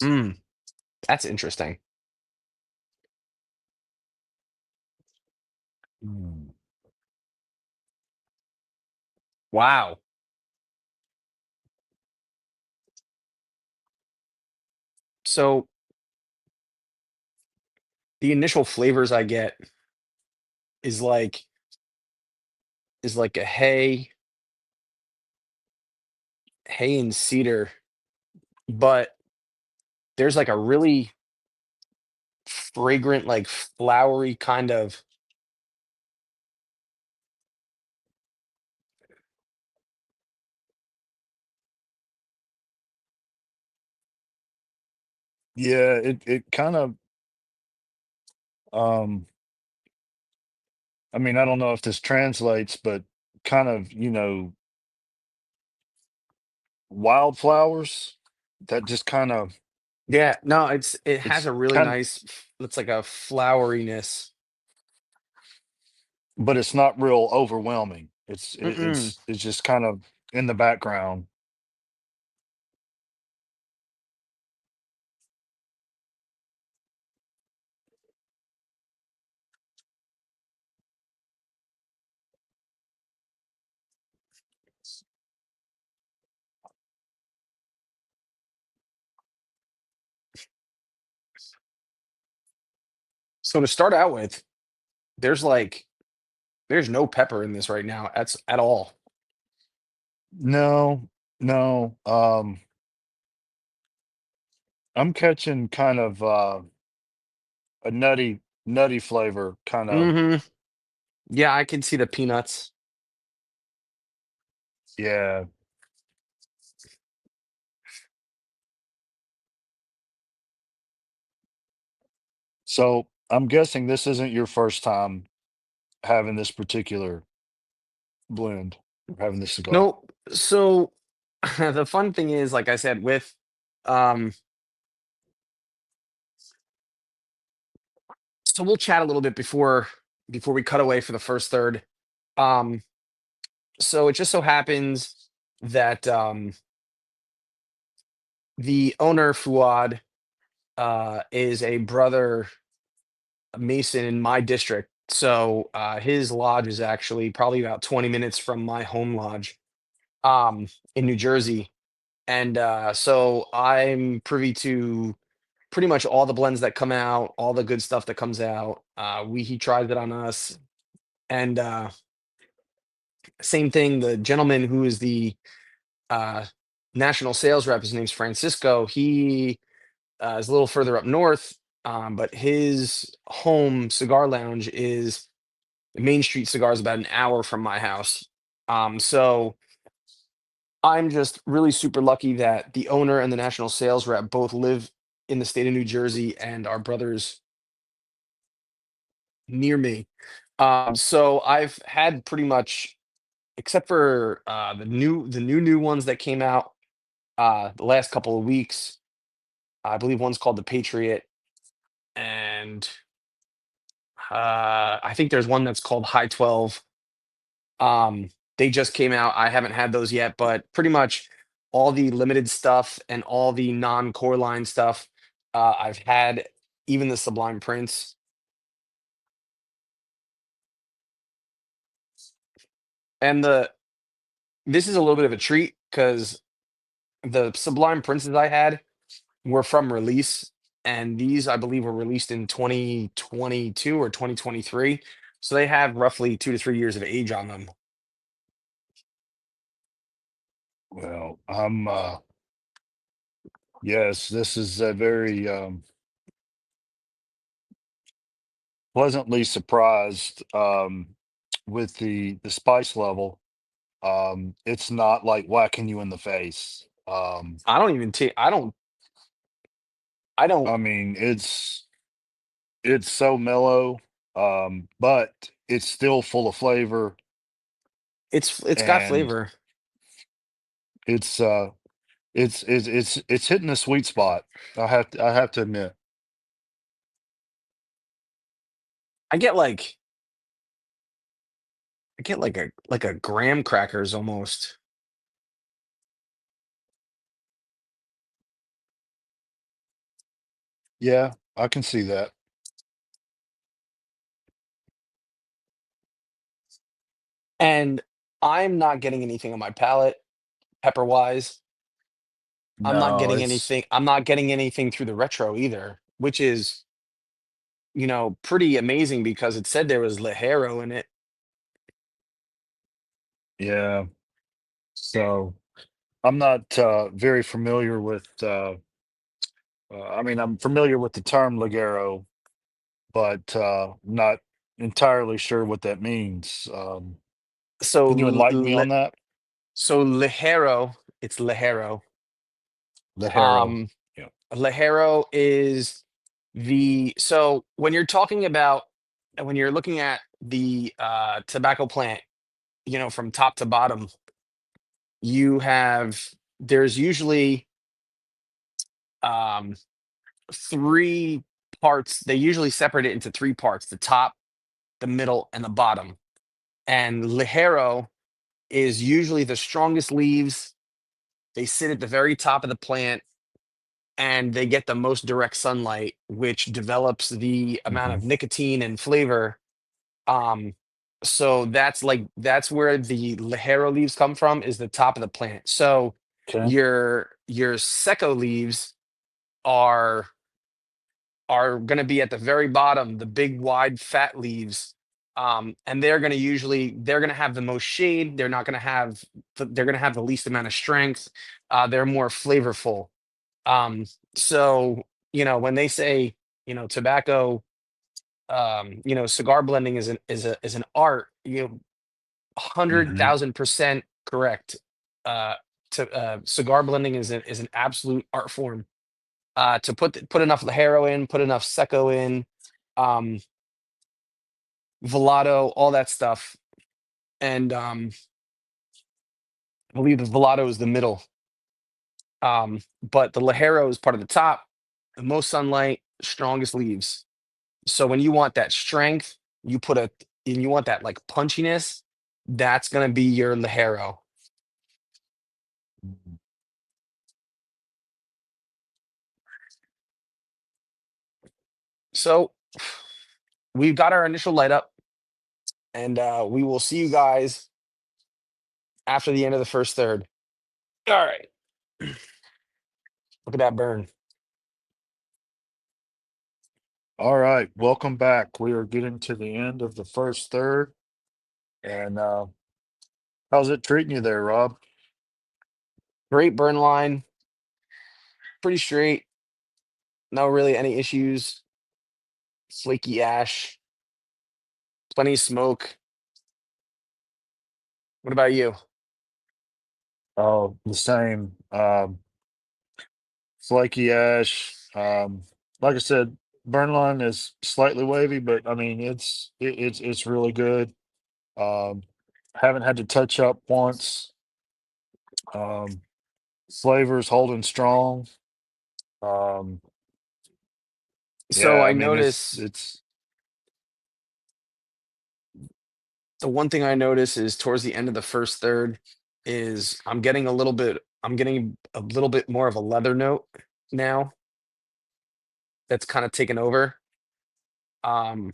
Mm, that's interesting. Mm. Wow. So the initial flavors I get is like is like a hay and cedar, but there's like a really fragrant, like flowery kind of. Yeah, it kind of um I mean, I don't know if this translates, but kind of, wildflowers that just kind of Yeah, no, it has it's a really kind nice it's like a floweriness. but it's not real overwhelming. It's it, Mm-mm. it's it's just kind of in the background. So to start out with, there's like there's no pepper in this right now. That's at all. No, no. I'm catching kind of a nutty flavor kind of. Hmm. Yeah, I can see the peanuts. Yeah. So I'm guessing this isn't your first time having this particular blend, or having this cigar. No, so the fun thing is, like I said, with um, so we'll chat a little bit before we cut away for the first third. Um, so it just so happens that the owner Fuad is a brother Mason in my district. So his lodge is actually probably about 20 minutes from my home lodge in New Jersey. And so I'm privy to pretty much all the blends that come out, all the good stuff that comes out. He tries it on us. And same thing, the gentleman who is the uh, national sales rep, his name's Francisco. He is a little further up north, but his home cigar lounge is Main Street Cigar is about an hour from my house. So I'm just really super lucky that the owner and the national sales rep both live in the state of New Jersey and are brothers near me. So I've had pretty much, except for the new ones that came out the last couple of weeks. I believe one's called the Patriot, and I think there's one that's called High 12. Um, they just came out. I haven't had those yet, but pretty much all the limited stuff and all the non-core line stuff, I've had, even the Sublime prints. And this is a little bit of a treat because the Sublime princes I had were from release, and these I believe were released in 2022 or 2023. So they have roughly 2 to 3 years of age on them. Well, I'm yes, this is a very pleasantly surprised with the spice level. It's not like whacking you in the face. I don't even take. I don't. I mean, it's so mellow, but it's still full of flavor, It's got and flavor. it's it's hitting a sweet spot. I have to admit. I get like I get like a graham crackers almost. Yeah, I can see that. And I'm not getting anything on my palate pepper wise. No, it's I'm not getting anything through the retro either, which is, pretty amazing because it said there was Ligero in it. yeah. So I'm not very familiar with. I mean, I'm familiar with the term ligero, but not entirely sure what that means. So Can you enlighten me on that? Ligero, it's Ligero. Ligero. Um, Yeah. Ligero is so when you're talking about when you're looking at the tobacco plant, from top to bottom, you have there's usually um three parts. They usually separate it into three parts: the top, the middle, and the bottom. And Ligero is usually the strongest leaves. They sit at the very top of the plant and they get the most direct sunlight, which develops the amount Hmm. of nicotine and flavor. Um, so that's where the Ligero leaves come from, is the top of the plant. So Okay. your Seco leaves are going to be at the very bottom, the big wide fat leaves. And they're going to have the most shade. They're not going to have they're going to have the least amount of strength. They're more flavorful. Um, so when they say, tobacco, cigar blending is an art, 100,000% correct. Uh, cigar blending is an absolute art form. To put enough Ligero in, put enough Seco in, um, Velato, all that stuff, and I believe the Velato is the middle. But the Ligero is part of the top, the most sunlight, strongest leaves. So when you want that strength, and you want that like punchiness, that's gonna be your Ligero. Hmm. So we've got our initial light up, and we will see you guys after the end of the first third. All right, look at that burn. All right, welcome back. We are getting to the end of the first third, and how's it treating you there, Rob? Great burn line, pretty straight. No really any issues. Flaky ash, plenty of smoke. What about you? Oh, the same. Flaky ash. Like I said, burn line is slightly wavy, but I mean it's really good. Um, haven't had to touch up once. Um, Flavors holding strong. Um, So yeah, I I mean it's notice it's the one thing I notice is towards the end of the first third is I'm getting a little bit more of a leather note now that's kind of taken over. Um,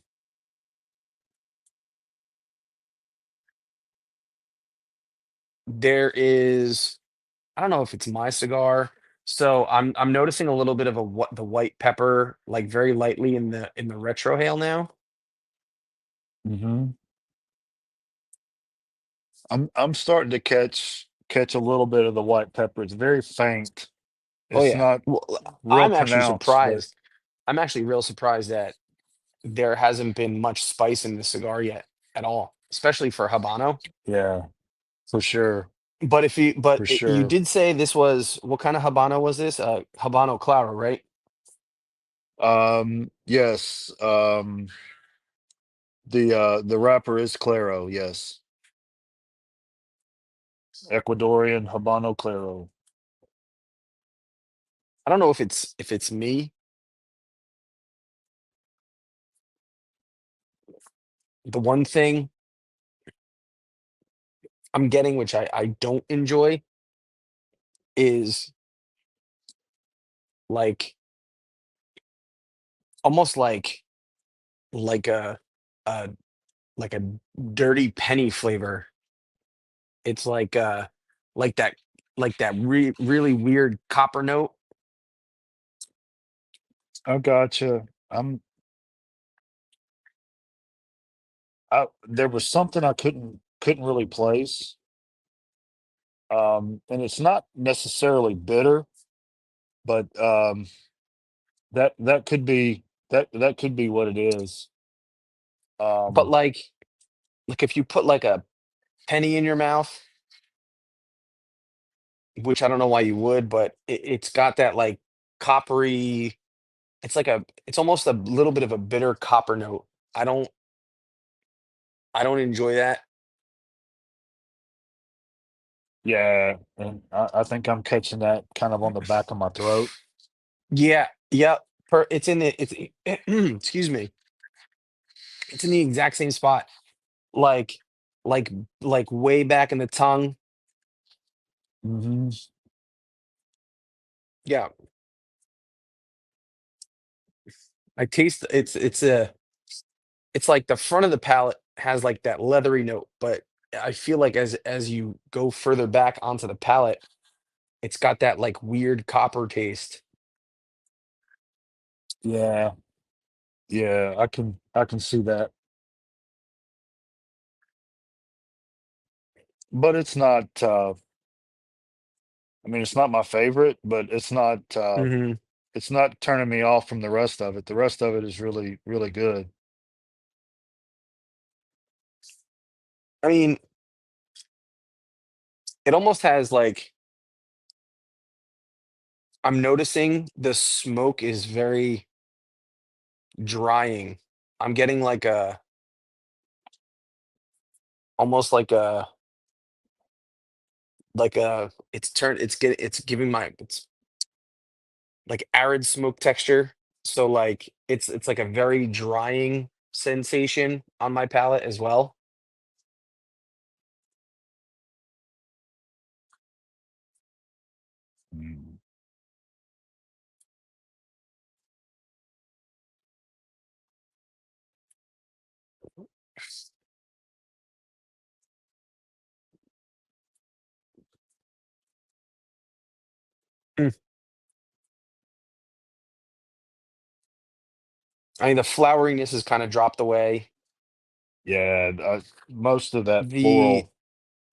there is I don't know if it's my cigar. So I'm noticing a little bit of what the white pepper, like very lightly in the retrohale now. hmm I'm starting to catch a little bit of the white pepper. It's very faint. Oh It's yeah. not Well, real I'm actually pronounced, but surprised. I'm actually real surprised that there hasn't been much spice in the cigar yet at all, especially for Habano. yeah, for sure, But for you sure. did say this was what kind of Habano was this? Habano Claro, right? Yes. The wrapper is Claro, yes. Ecuadorian Habano Claro. I don't know if it's me. The one thing I'm getting, which I don't enjoy, is like almost like a like a dirty penny flavor. It's like that really weird copper note. I gotcha. There was something I couldn't really place. And it's not necessarily bitter, but that could be that could be what it is. But Um, like if you put like a penny in your mouth, which I don't know why you would, but it's got that like coppery. It's almost a little bit of a bitter copper note. I don't I don't enjoy that. yeah, and I think I'm catching that kind of on the back of my throat. Yeah, yeah. It's in the it's excuse me. It's in the exact same spot. Like like like way back in the tongue. Hmm. Yeah. I taste it's like the front of the palate has like that leathery note, but I feel like as you go further back onto the palate, it's got that like weird copper taste. Yeah, yeah, I can see that, but it's not. I mean, it's not my favorite, but it's not. Mhm. It's not turning me off from the rest of it. The rest of it is really really good. I mean, it almost has like I'm noticing the smoke is very drying. I'm getting almost like a it's giving my it's like arid smoke texture. So like it's like a very drying sensation on my palate as well. Mm. Mm. I mean the floweriness has kind of dropped away. Yeah, most of that The floral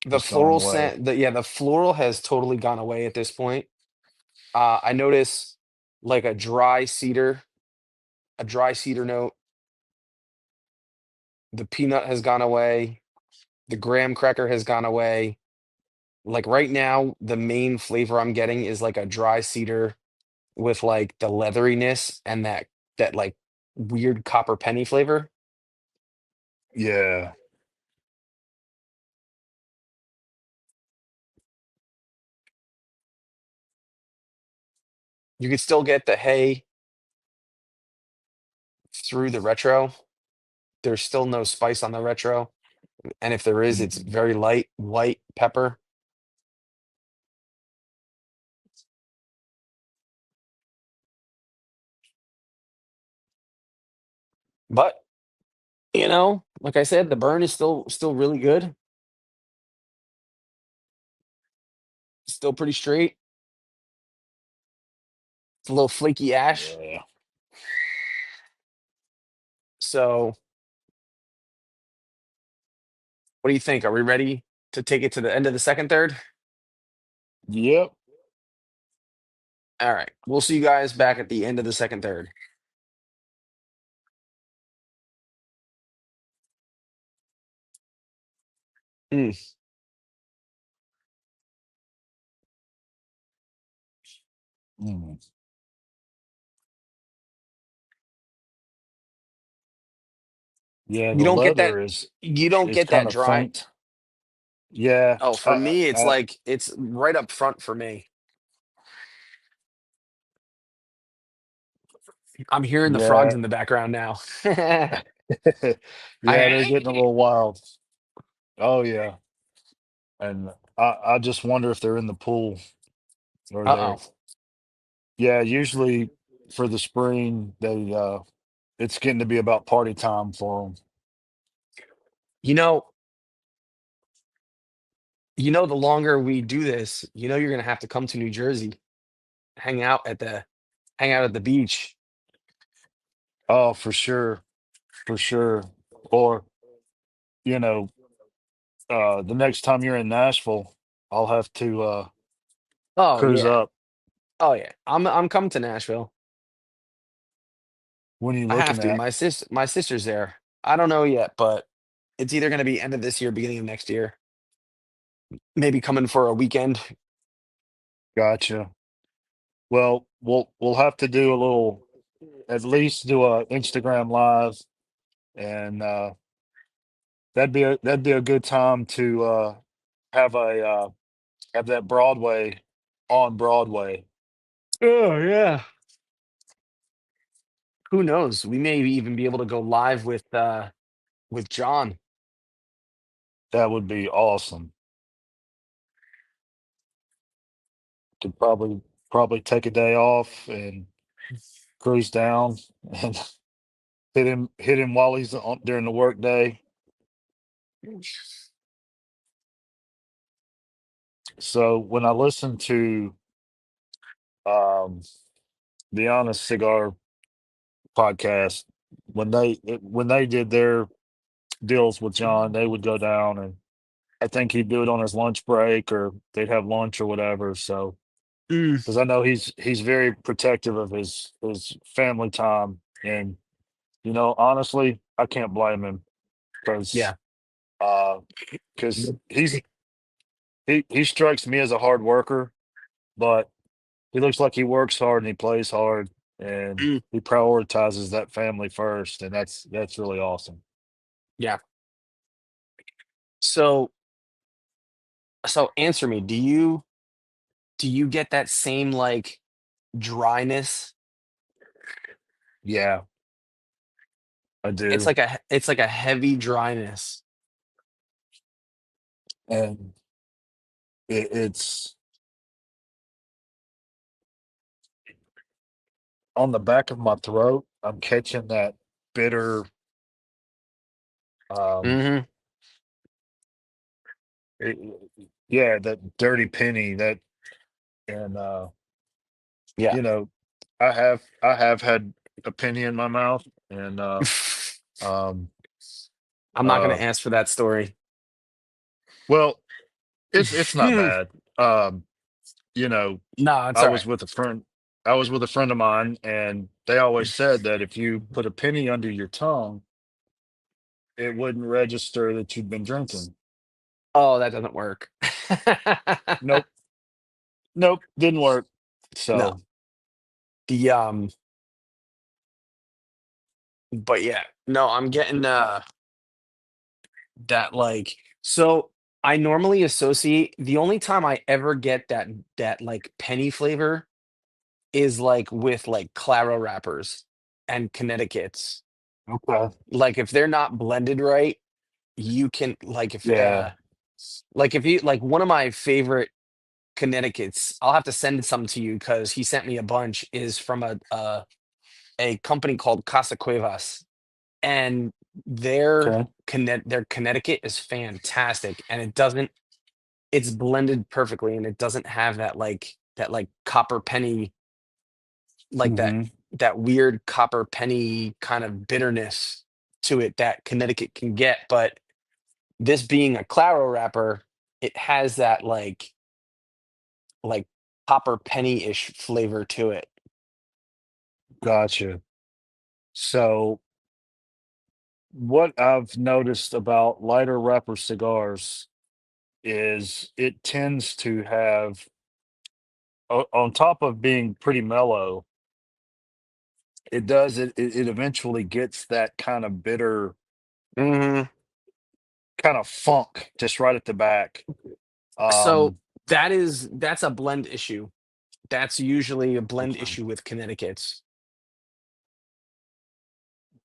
the has gone floral away. scent, the floral has totally gone away at this point. I notice like a dry cedar note. The peanut has gone away. The graham cracker has gone away. Like right now, the main flavor I'm getting is like a dry cedar with like the leatheriness and that like weird copper penny flavor. Yeah, You could still get the hay through the retro. There's still no spice on the retro, and if there is, it's mhm. very light white pepper. But like I said, the burn is still really good. Still pretty straight. It's a little flaky ash. Yeah, So, what do you think? Are we ready to take it to the end of the second third? yep. All right. We'll see you guys back at the end of the second third. Mm. Mm. Yeah, You the don't get that leather is you don't is get kind that of dry. faint. Yeah, Oh, for me, it's like it's right up front for me. I'm hearing the frogs yeah, in the background now. I yeah. They're getting a little wild. Oh yeah, and I just wonder if they're in the pool or they're. uh-oh. Yeah, usually for the spring it's getting to be about party time for them. You know, the longer we do this, you're gonna have to come to New Jersey, hang out at the hang out at the beach. Oh, for sure. Or you know, the next time you're in Nashville, I'll have to Oh cruise yeah. up. Oh yeah. I'm coming to Nashville. When are you I have looking to. at? My sister's there. I don't know yet, but it's either gonna be end of this year, beginning of next year. Maybe coming for a weekend. Gotcha. Well, we'll have to do a little, at least do a Instagram live, and that'd be a good time to have a have that Broadway on Broadway. Oh yeah. Who knows? We may even be able to go live with John. That would be awesome. Could probably take a day off and cruise down and hit him while he's on during the work day. So when I listen to um, the Honest Cigar podcast, when they did their deals with John, they would go down, and I think he'd do it on his lunch break, or they'd have lunch or whatever. So Mm, because I know he's very protective of his family time, and honestly, I can't blame him because yeah. because he strikes me as a hard worker, but he looks like he works hard and he plays hard, and Mm, he prioritizes that family first, and that's really awesome. yeah. So answer me. Do you get that same like dryness? Yeah, I It's do, like a heavy dryness. and it's on the back of my throat. I'm catching that bitter, um, Hmm. it, yeah, that dirty penny that, and Yeah. you know, I have had a penny in my mouth, and um, I'm not gonna uh, ask for that story. well, it's not bad. Um, you know, No, it's I all was right. with a friend. I was with a friend of mine, and they always said that if you put a penny under your tongue, it wouldn't register that you'd been drinking. Oh, that doesn't work. Nope, nope, didn't work. No. So, The but yeah. No, I'm getting that like so I normally associate the only time I ever get that like penny flavor is like with like Claro wrappers and Connecticut's. okay, Like if they're not blended right, you can yeah, like if you like one of my favorite Connecticut's, I'll have to send some to you because he sent me a bunch, is from a company called Casa Cuevas. And okay, Their Connecticut is fantastic, and it's blended perfectly, and it doesn't have that copper penny, like hmm, that weird copper penny kind of bitterness to it that Connecticut can get. But this being a Claro wrapper, it has that like copper penny-ish flavor to it. gotcha. So, what I've noticed about lighter wrapper cigars is it tends to have, on top of being pretty mellow, it eventually gets that kind of bitter, Hmm. kind of funk just right at the back. So Um, that's a blend issue. That's usually a blend okay, issue with Connecticut's.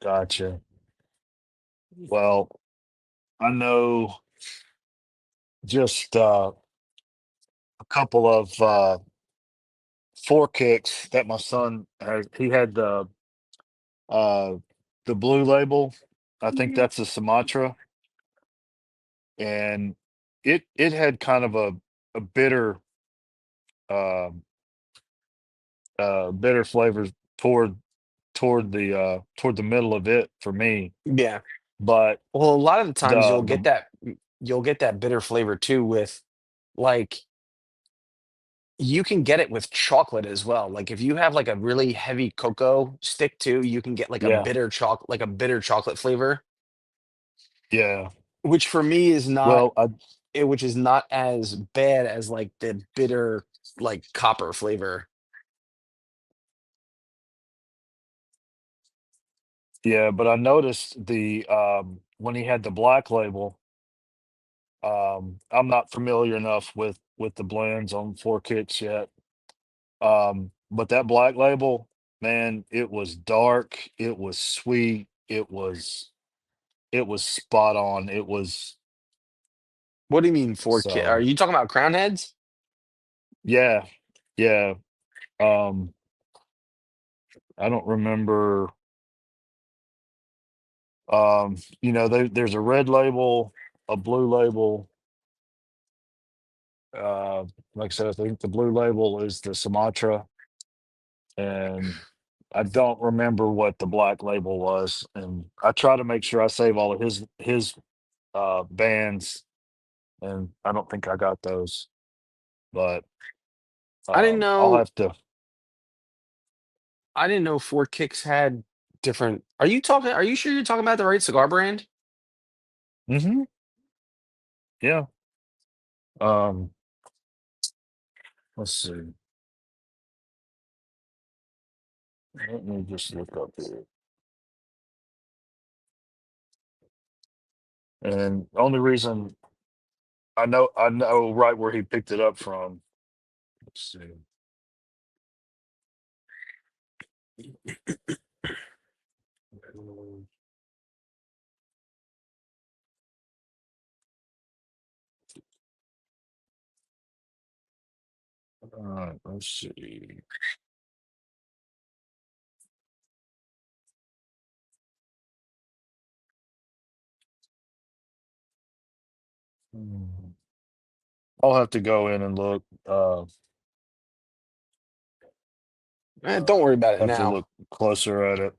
gotcha. Well, I know just a couple of four kicks that my son has. He had the the blue label. I think that's a Sumatra, and it had kind of a bitter um bitter flavor toward toward the middle of it for me. Yeah. But Well, a lot of the times the you'll get that bitter flavor too with like you can get it with chocolate as well. Like if you have like a really heavy cocoa stick too, you can get yeah, like a bitter chocolate flavor, yeah. which for me is not Well, I which is not as bad as like the bitter like copper flavor. yeah, but I noticed the when he had the black label. I'm not familiar enough with the blends on Four Kicks yet. But that black label, man, it was dark, it was sweet, it was spot on. It was What do you mean Are so you talking about crown heads? yeah, yeah. Um, I don't remember. There's a red label, a blue label. Uh, like I said, I think the blue label is the Sumatra, and I don't remember what the black label was. And I try to make sure I save all of his bands, and I don't think I got those, but I didn't I'll know have to. I didn't know Four Kicks had different. Are you sure you're talking about the right cigar brand? Hmm. Yeah. Um, let's see. Let me just look up here. And only reason I know right where he picked it up from. Let's see. Let's see. Hmm. I'll have to go in and look. Don't worry about it Have to now. look closer at it.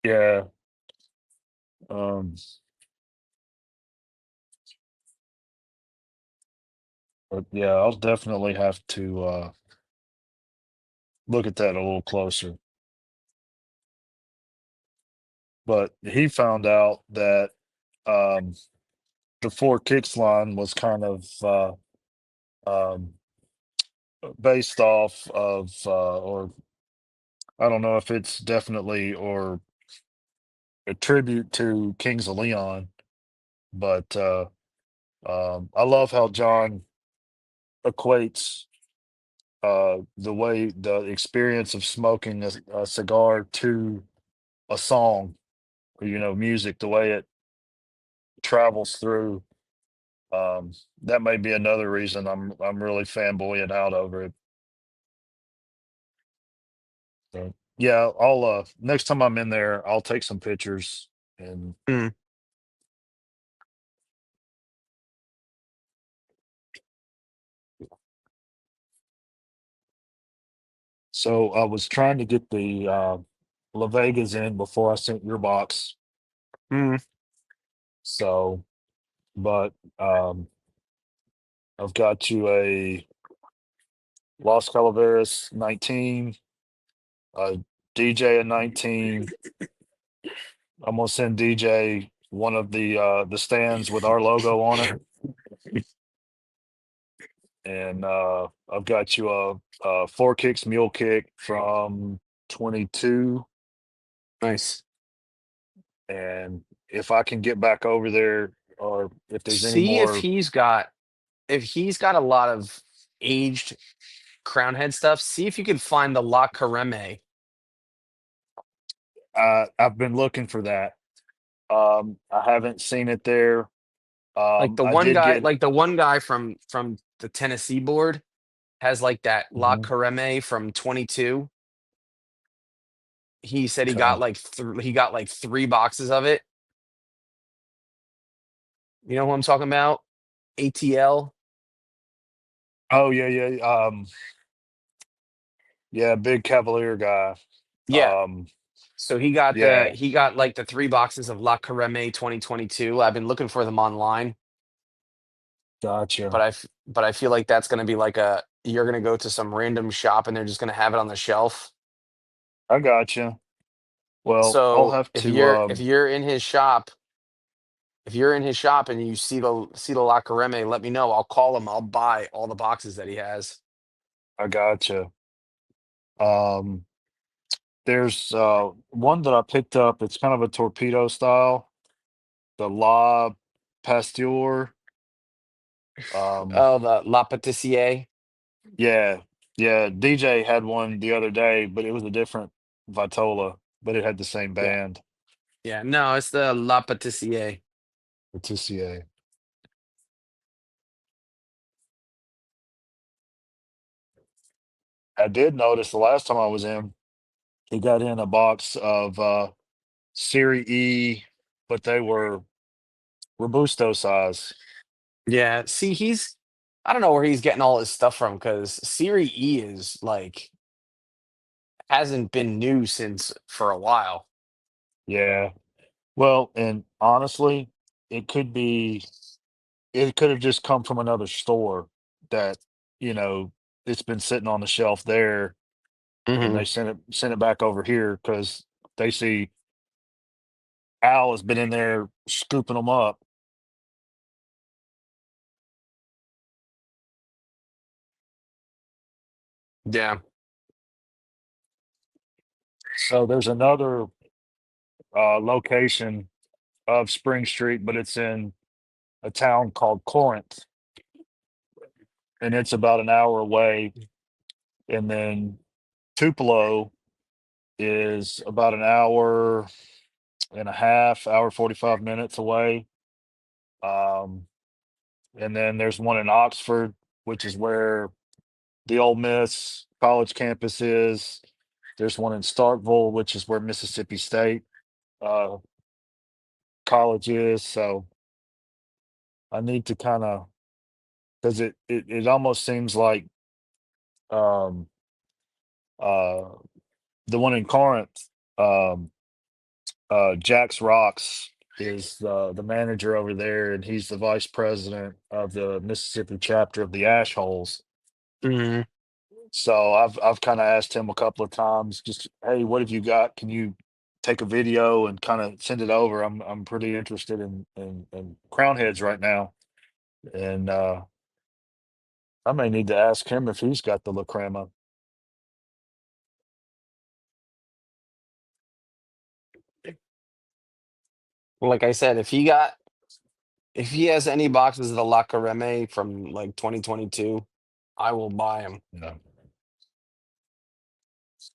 Yeah. Um, but yeah, I'll definitely have to look at that a little closer. But he found out that um, the Four Kicks line was kind of um, based off of, or I don't know if it's definitely or a tribute to Kings of Leon. But I love how John equates the way the experience of smoking a cigar to a song, or, music, the way it travels through. Um, that may be another reason I'm really fanboying out over it. So, yeah, I'll next time I'm in there, I'll take some pictures. And Hmm. so I was trying to get the La Vegas in before I sent your box. Hmm. So, but I've got you a Los Calaveras 19, a DJ a 19. I'm gonna send DJ one of the stands with our logo on it, and I've got you a Four Kicks Mule Kick from 22. Nice. And if I can get back over there, or if there's any See more, if he's got a lot of aged crown head stuff. See if you can find the La Careme. I've been looking for that. I haven't seen it there. I did get. Like the one guy from the Tennessee board has like that La Mhm. Careme from 22. He said Okay. he got like 3 boxes of it. You know who I'm talking about? ATL. Oh yeah, yeah. Yeah, big Cavalier guy. Yeah. Um, So yeah, he got like the 3 boxes of La Creme 2022. I've been looking for them online, gotcha. but I feel like that's going to be like a you're going to go to some random shop and they're just going to have it on the shelf. I gotcha. Well, I'll So have to. if you're in his shop, if you're in his shop and you see the La Creme, let me know. I'll call him. I'll buy all the boxes that he has. I gotcha. Um, there's one that I picked up. It's kind of a torpedo style, the La Pasteur. Um, Oh, the La Patissier. yeah, yeah. DJ had one the other day, but it was a different Vitola, but it had the same Yeah. band. Yeah. No, it's the La Patissier. The TCA. I did notice the last time I was in, he got in a box of Serie E, but they were Robusto size. Yeah. See, I don't know where he's getting all his stuff from because Serie E is like hasn't been new since for a while. Yeah. Well, and honestly, it it could have just come from another store that, you know, it's been sitting on the shelf there and Hmm. they sent it back over here because they see Al has been in there scooping them up. Yeah. So there's another location of Spring Street, but it's in a town called Corinth, and it's about an hour away. And then Tupelo is about an hour and a half, hour 45 minutes away. Um, and then there's one in Oxford, which is where the Ole Miss college campus is. There's one in Starkville, which is where Mississippi State uh, college is. So I need to kind of because it almost seems like um, uh, the one in Corinth, um, Jax Rocks is the manager over there, and he's the vice president of the Mississippi chapter of the Ash Holes. Hmm. So I've kind of asked him a couple of times, just hey, what have you got? Can you take a video and kind of send it over? I'm pretty interested in crown heads right now, and I may need to ask him if he's got the La Crema. Like I said, if he has any boxes of the La Creme from like 2022, I will buy them. Yeah,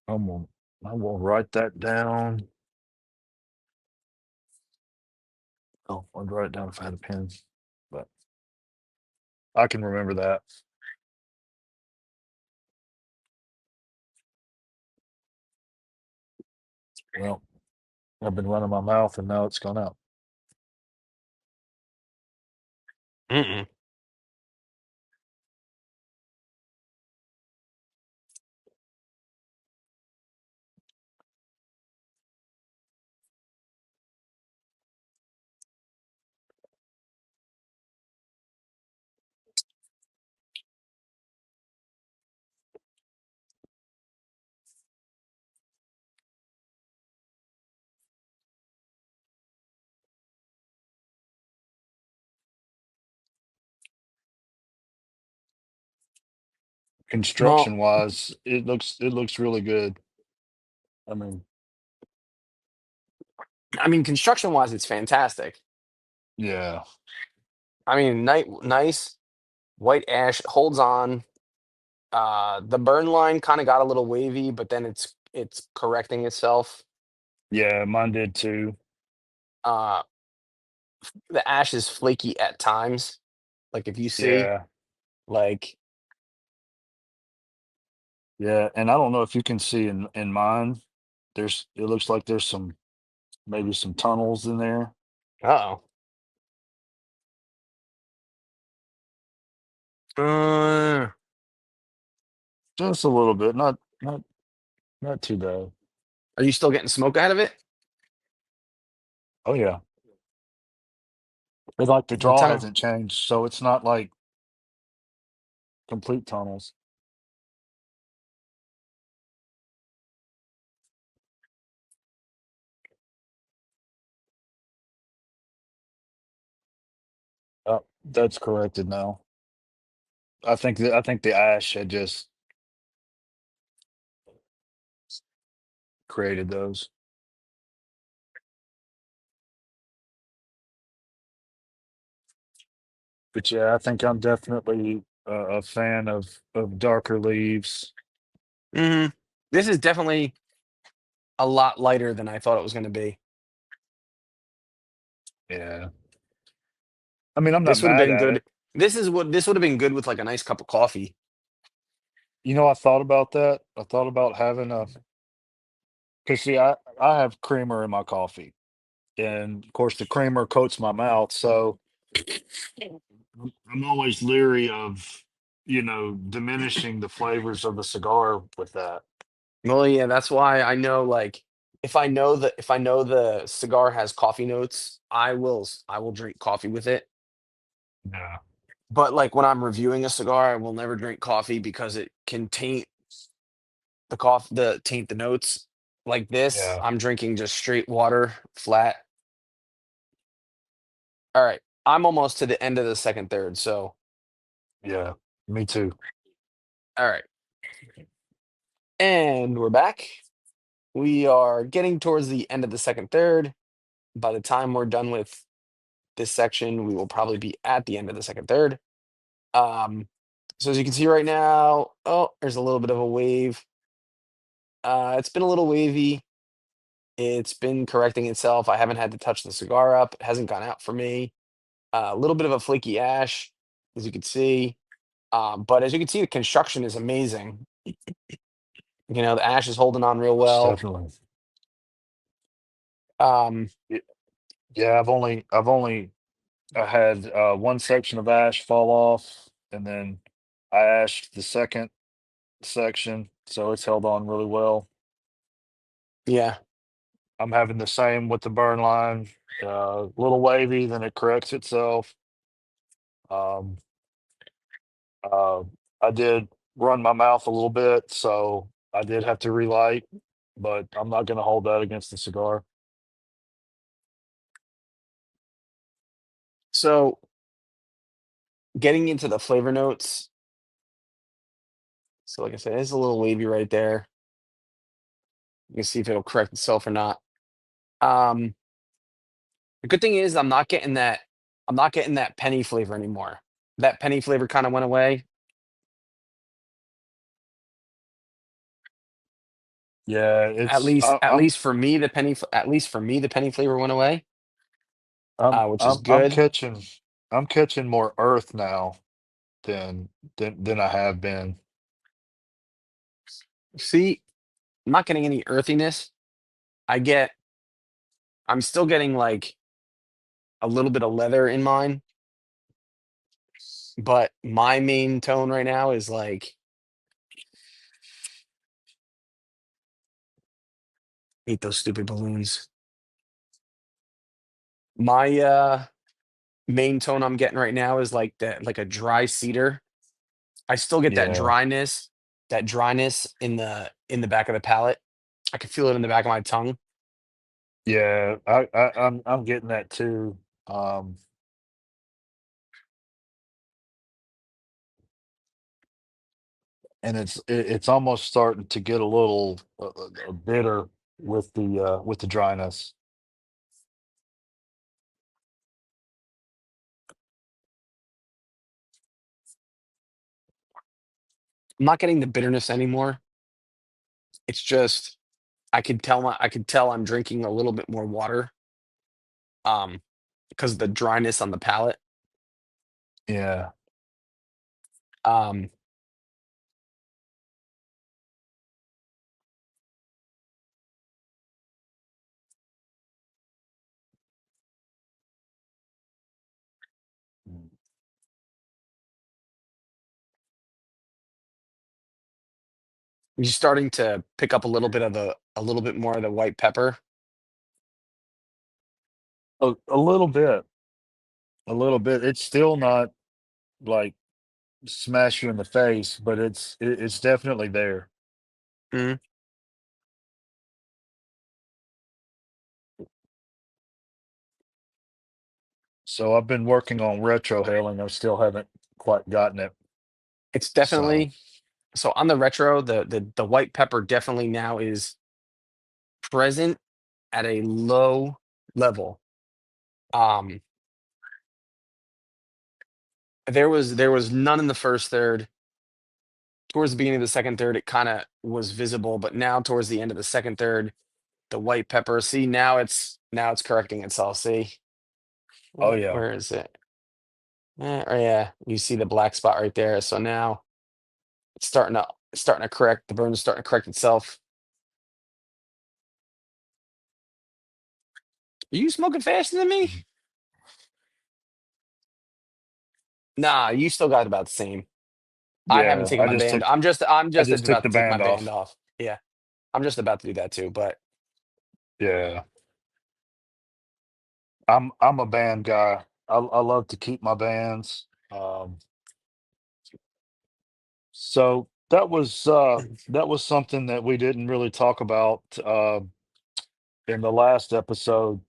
I'm gonna I'm gonna write that down. Oh, I'd write it down if I had a pen, but I can remember that. Well, I've been running my mouth and now it's gone out. Mm-mm. Well, Construction wise, it looks really good. I mean, I mean, construction wise, it's fantastic. yeah, I mean, nice white ash holds on. The burn line kind of got a little wavy, but then it's correcting itself. yeah, mine did too. Uh, the ash is flaky at times. Like if you see, Yeah, like, yeah, and I don't know if you can see in mine. it looks like there's maybe some tunnels in there. Uh-oh. Uh, Just a little bit, not too bad. are you still getting smoke out of it? Oh yeah. But like the What draw time? hasn't changed, so it's not like complete tunnels. That's corrected now. I think the ash had just created those. But yeah, I think I'm definitely a fan of darker leaves. Hmm. This is definitely a lot lighter than I thought it was going to be. Yeah. I mean, I'm not This would have mad been at good. it. This would have been good with like a nice cup of coffee. You know, I thought about that. I thought about having a, because see, I have creamer in my coffee, and of course the creamer coats my mouth, so I'm always leery of, diminishing the flavors of the cigar with that. Well, yeah, that's why I know like if I know the cigar has coffee notes, I will drink coffee with it. Yeah. But like when I'm reviewing a cigar, I will never drink coffee because it can taint the taint the notes. Like this, Yeah. I'm drinking just straight water, flat. All right. I'm almost to the end of the second third, so Yeah. Me too. all right. And we're back. We are getting towards the end of the second third. By the time we're done with this section, we will probably be at the end of the second third. Um, so as you can see right now, oh, there's a little bit of a wave. It's been a little wavy. It's been correcting itself. I haven't had to touch the cigar up. It hasn't gone out for me. A little bit of a flaky ash, as you can see. But as you can see, the construction is amazing. You know, the ash is holding on real It's well. definitely. Um, Y- Yeah, I had one section of ash fall off, and then I ashed the second section, so it's held on really well. yeah. I'm having the same with the burn line, a little wavy, then it corrects itself. Um, uh, I did run my mouth a little bit, so I did have to relight, but I'm not going to hold that against the cigar. So getting into the flavor notes. So like I said, it's a little wavy right there. You can see if it'll correct itself or not. Um, the good thing is I'm not getting that penny flavor anymore. That penny flavor kind of went away. Yeah, At least for me, at least for me, the penny flavor went away, which is I'm good. catching more earth now than I have been. See, I'm not getting any earthiness. I get, I'm still getting like a little bit of leather in mine, but my main tone right now is like, hate those stupid balloons. My main tone I'm getting right now is like that, like a dry cedar. I still get Yeah, that dryness in the back of the palate. I can feel it in the back of my tongue. yeah, I'm getting that too. Um, and it's almost starting to get a little bitter with the dryness. I'm not getting the bitterness anymore. It's just I could tell I'm drinking a little bit more water because of the dryness on the palate. Yeah, Um, You starting to pick up a little bit more of the white pepper? A little bit, a little bit. It's still not like smash you in the face, but it's definitely there. Mhm. So I've been working on retrohaling. I still haven't quite gotten it. It's So, definitely so on the retro, the white pepper definitely now is present at a low level. Um, there was none in the first third. Towards the beginning of the second third, it kind of was visible, but now towards the end of the second third, the white pepper. See, now it's correcting itself. See, oh yeah. where is it? Oh yeah, you see the black spot right there. So now it's starting to correct. The burn is starting to correct itself. Are you smoking faster than me? Mhm. Nah, you still got about the same. I haven't Yeah, taken my band. I'm I just just took about the to take my band band off. off. Yeah, I'm just about to do that too. But Yeah. I'm a band guy. I love to keep my bands. So that was something that we didn't really talk about in the last episode.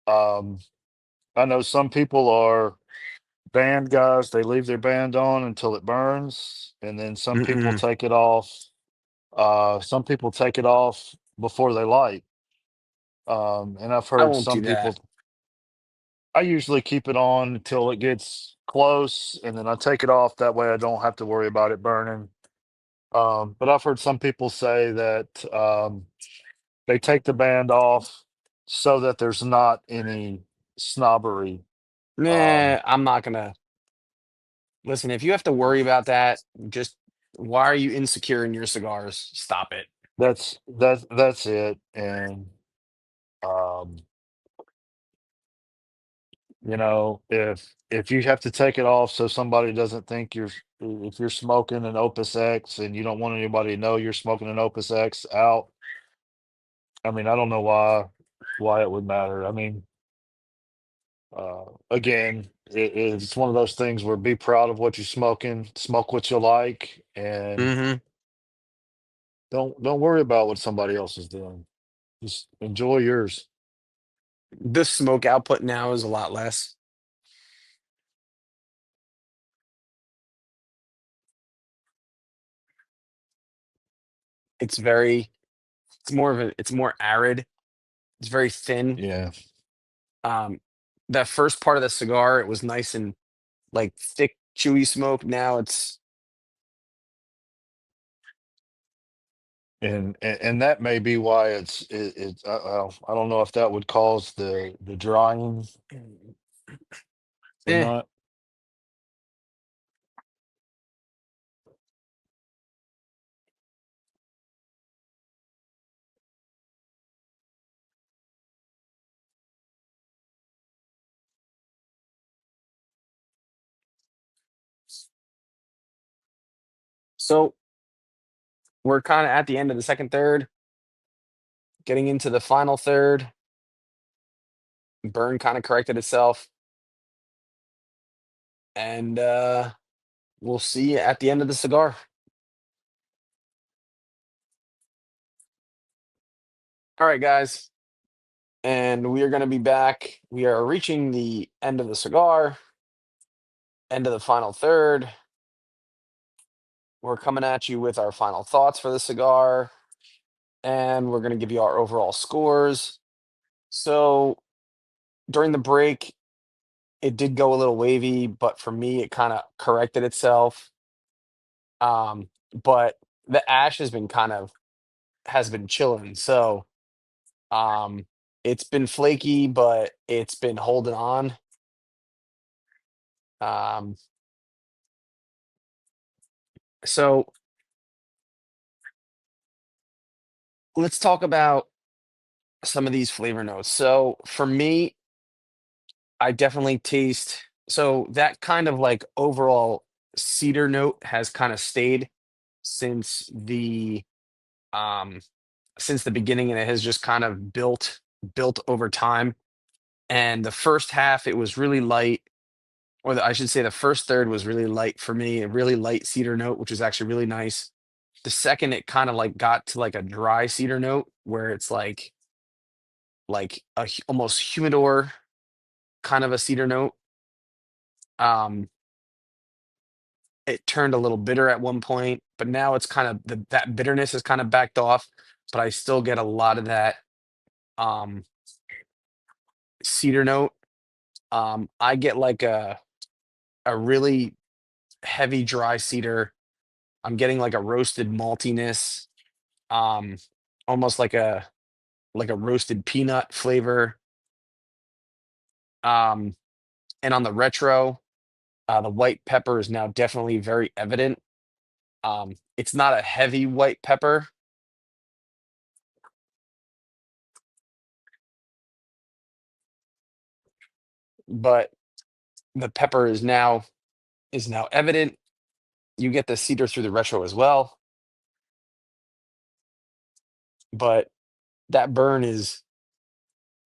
Um, I know some people are band guys, they leave their band on until it burns, and then some people mm-mm, take it off. Some people take it off before they light. And I've I heard won't some do people, that. I usually keep it on until it gets close, and then I take it off. That way I don't have to worry about it burning. But I've heard some people say that they take the band off so that there's not any snobbery. Um, Nah, I'm not gonna listen. If you have to worry about that, just why are you insecure in your cigars? Stop it. that's it. And um, you know, if you have to take it off so somebody doesn't think if you're smoking an Opus X and you don't want anybody to know you're smoking an Opus X out, I mean, I don't know why it would matter. I mean, again, it's one of those things where be proud of what you're smoking, smoke what you like, and Hmm. don't worry about what somebody else is doing. Just enjoy yours. The smoke output now is a lot less. It's very, it's more arid. It's very thin. Yeah. Um, that first part of the cigar, it was nice and like thick, chewy smoke. Now it's And that may be why I don't know if that would cause the drying or eh. not. So we're kind of at the end of the second third, getting into the final third. Burn kind of corrected itself, and we'll see you at the end of the cigar. All right, guys, and we are going to be back. We are reaching the end of the cigar, end of the final third. We're coming at you with our final thoughts for the cigar, and we're going to give you our overall scores. So during the break, it did go a little wavy, but for me, it kind of corrected itself. But the ash has been chilling. So um, it's been flaky, but it's been holding on. Um, so let's talk about some of these flavor notes. So for me, I definitely taste so that kind of like overall cedar note has kind of stayed. since the um since the beginning, and it has just kind of built over time. And the first half, it was really light, or I should say, the first third was really light for me, a really light cedar note, which was actually really nice. The second, it kind of like got to like a dry cedar note where it's like almost humidor kind of a cedar note. Um, it turned a little bitter at one point, but now it's kind of that bitterness is kind of backed off, but I still get a lot of that um cedar note. I get like a really heavy dry cedar. I'm getting like a roasted maltiness, um, almost like a roasted peanut flavor. Um, and on the retro, the white pepper is now definitely very evident. It's not a heavy white pepper, but the pepper is now evident. You get the cedar through the retro as well, but that burn is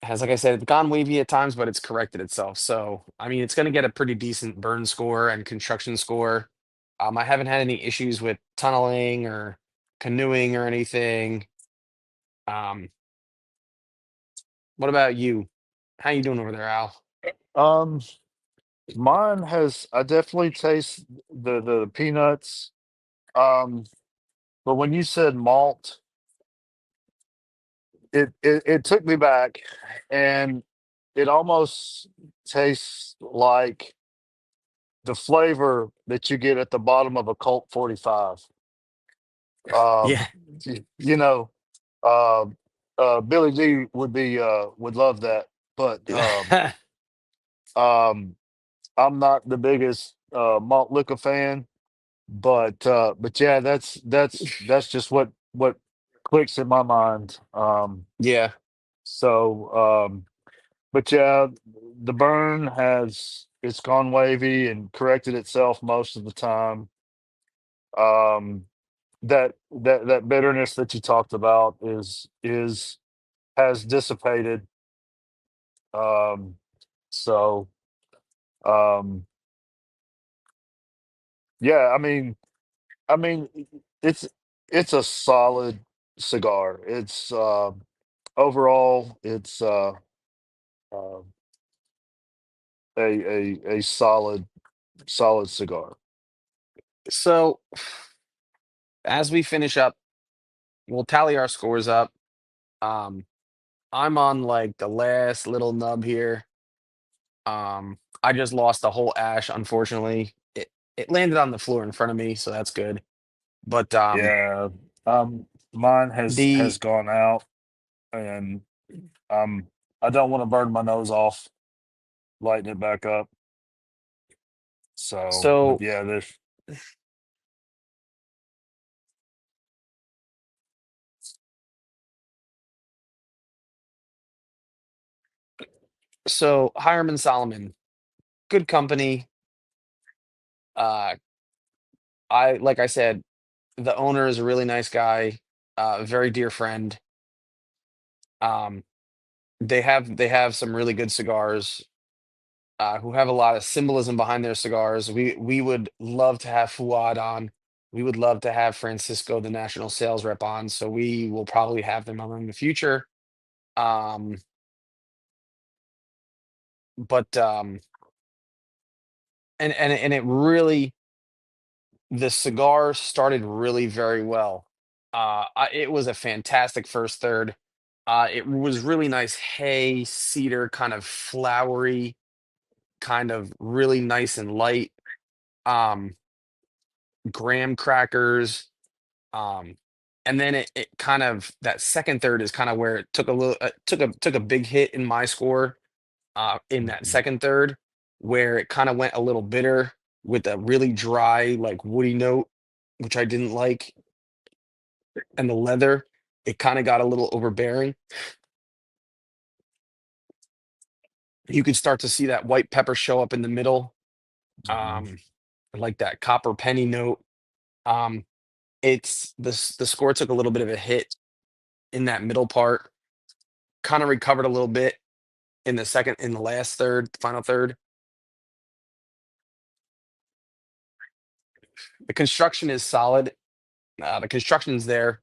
has, like I said, it's gone wavy at times, but it's corrected itself. So, I mean, it's going to get a pretty decent burn score and construction score. I haven't had any issues with tunneling or canoeing or anything. Um, what about you? How you doing over there, Al? Um, Mine has I definitely taste the peanuts. Um, but when you said malt, it took me back, and it almost tastes like the flavor that you get at the bottom of a Colt 45. Um, Yeah. you know, uh, Billy D would love that, but um, I'm not the biggest malt liquor fan. But yeah, that's just what clicks in my mind. Yeah. So but yeah, the burn has it's gone wavy and corrected itself most of the time. Um, that bitterness that you talked about is has dissipated. Um, so um, yeah, I mean, it's it's a solid cigar. It's overall, it's uh, a solid cigar. So, as we finish up, we'll tally our scores up. Um, I'm on like the last little nub here. I just lost a whole ash, unfortunately. It landed on the floor in front of me, so that's good. But Yeah, mine has the gone out, and um, I don't want to burn my nose off lighting it back up. So, but so yeah, there's Hiram and Solomon, good company. Uh, I like I said, the owner is a really nice guy, very dear friend. Um, they have some really good cigars, who have a lot of symbolism behind their cigars. We would love to have Fuad on. We would love to have Francisco, the national sales rep, on. So we will probably have them on in the future. Um, but and it really the cigar started really very well. It was a fantastic first third. It was really nice hay, cedar, kind of flowery, kind of really nice and light. Um, graham crackers. Um, and then it kind of that second third is kind of where it took a little took a big hit in my score. In that Mhm. second third, where it kind of went a little bitter with a really dry, like woody note, which I didn't like, and the leather, it kind of got a little overbearing. You could start to see that white pepper show up in the middle, Mhm. um, like that copper penny note. Um, It's the score took a little bit of a hit in that middle part, kind of recovered a little bit in the last third, final third. The construction is solid. The construction's there.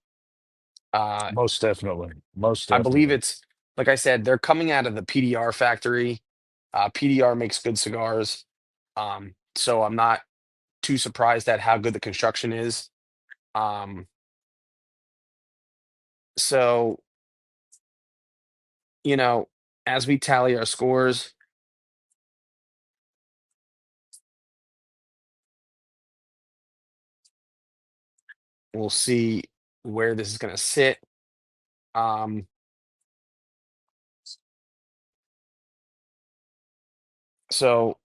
Uh, Most definitely. Most I believe definitely. it's like I said, they're coming out of the PDR factory. PDR makes good cigars. So I'm not too surprised at how good the construction is. Um, so, you know, as we tally our scores, we'll see where this is going to sit. Um, so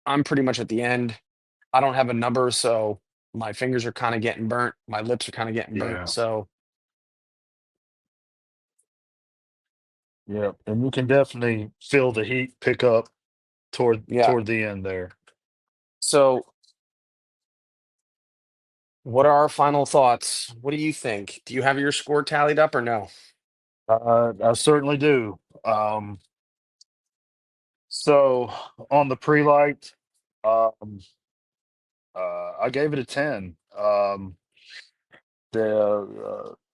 I'm pretty much at the end. I don't have a number, so my fingers are kind of getting burnt. My lips are kind of getting burnt. Yeah. So Yeah. And you can definitely feel the heat pick up yeah. toward the end there. So what are our final thoughts? What do you think? Do you have your score tallied up or no? I certainly do. So on the pre-light, um, I gave it a 10.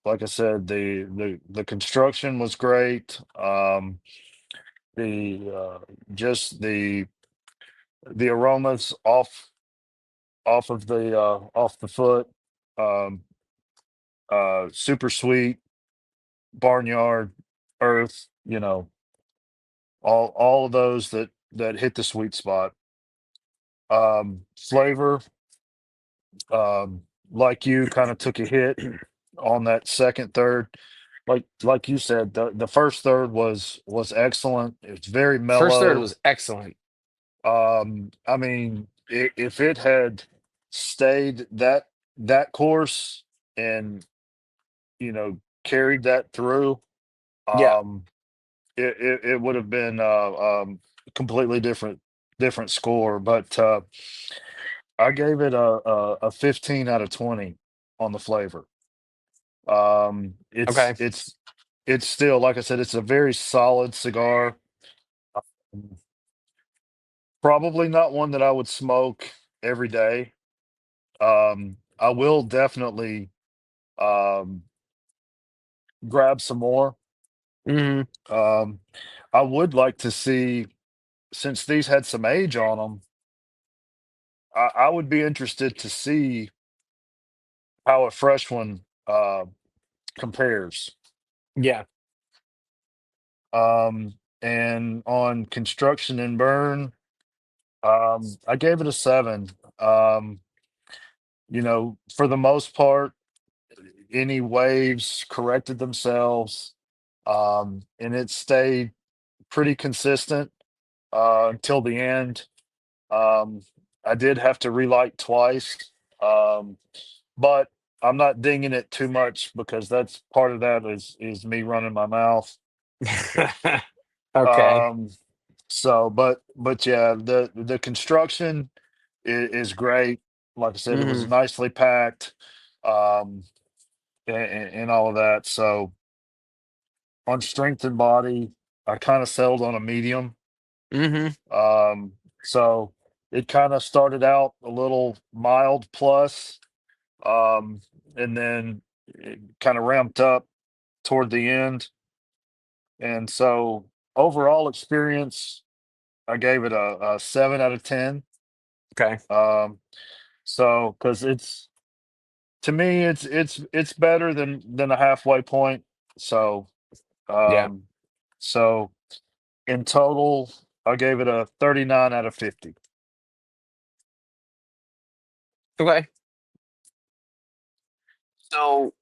Like I said, the construction was great. The just the aromas off the foot, um, super sweet, barnyard, earth. All of those that hit the sweet spot. Flavor, um, like you, kind of took a hit on that second third. Like you said, the first third was excellent. It's very First third mellow. was excellent. I mean, if it had stayed that course and carried that through, Yeah. um, it would have been completely different score. But I gave it a 15 out of 20 on the flavor. Um, it's Okay. it's it's still, like I said, it's a very solid cigar. Um, Probably not one that I would smoke every day. I will definitely um, grab some more. Hmm. Um, I would like to see, since these had some age on them, I would be interested to see how a fresh one compares. Yeah. And on construction and burn, I gave it a 7. For the most part, any waves corrected themselves, and it stayed pretty consistent until the end. Um, I did have to relight twice, um, but I'm not dinging it too much because that's part of that is me running my mouth. Okay. Um, but yeah, the construction is great. Like I said, it was Hmm. nicely packed, um, and all of that. So on strength and body, I kind of settled on a medium. Hmm. Um, so it kind of started out a little mild plus, um, and then it kind of ramped up toward the end. And so overall experience, I gave it a 7 out of 10. Okay. Um, so because to me, it's better than a halfway point. So Yeah. um, so in total, I gave it a 39 out of 50. Okay. So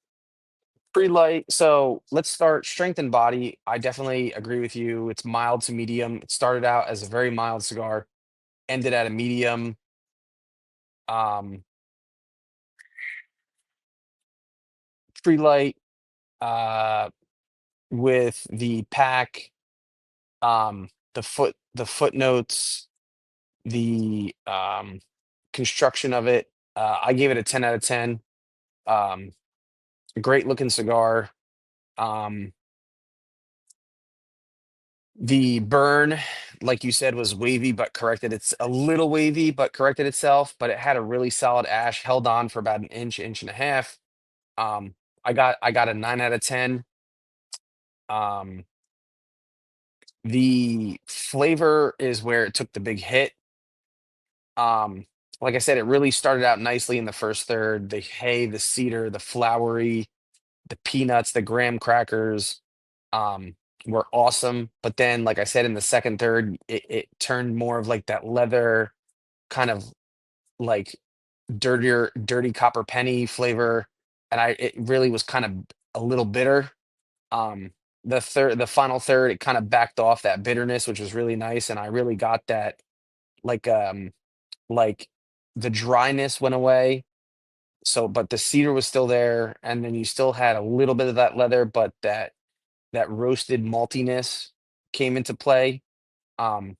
pre-light. So let's start strength and body. I definitely agree with you. It's mild to medium. It started out as a very mild cigar, ended at a medium. Um, pre-light uh with the pack, the footnotes, the construction of it. I gave it a 10 out of 10. Um, Great looking cigar. Um, the burn, like you said, was wavy, but corrected. It's a little wavy, but corrected itself. But it had a really solid ash, held on for about an inch, inch and a half. Um, I got a 9 out of 10. Um, the flavor is where it took the big hit. Um, like I said, it really started out nicely in the first third. The hay, the cedar, the flowery, the peanuts, the graham crackers, um, were awesome. But then, like I said, in the second third, it turned more of like that leather kind of like dirty copper penny flavor, and it really was kind of a little bitter. Um, the final third, it kind of backed off that bitterness, which was really nice, and I really got that like like the dryness went away. So, but the cedar was still there, and then you still had a little bit of that leather, but that roasted maltiness came into play. Um,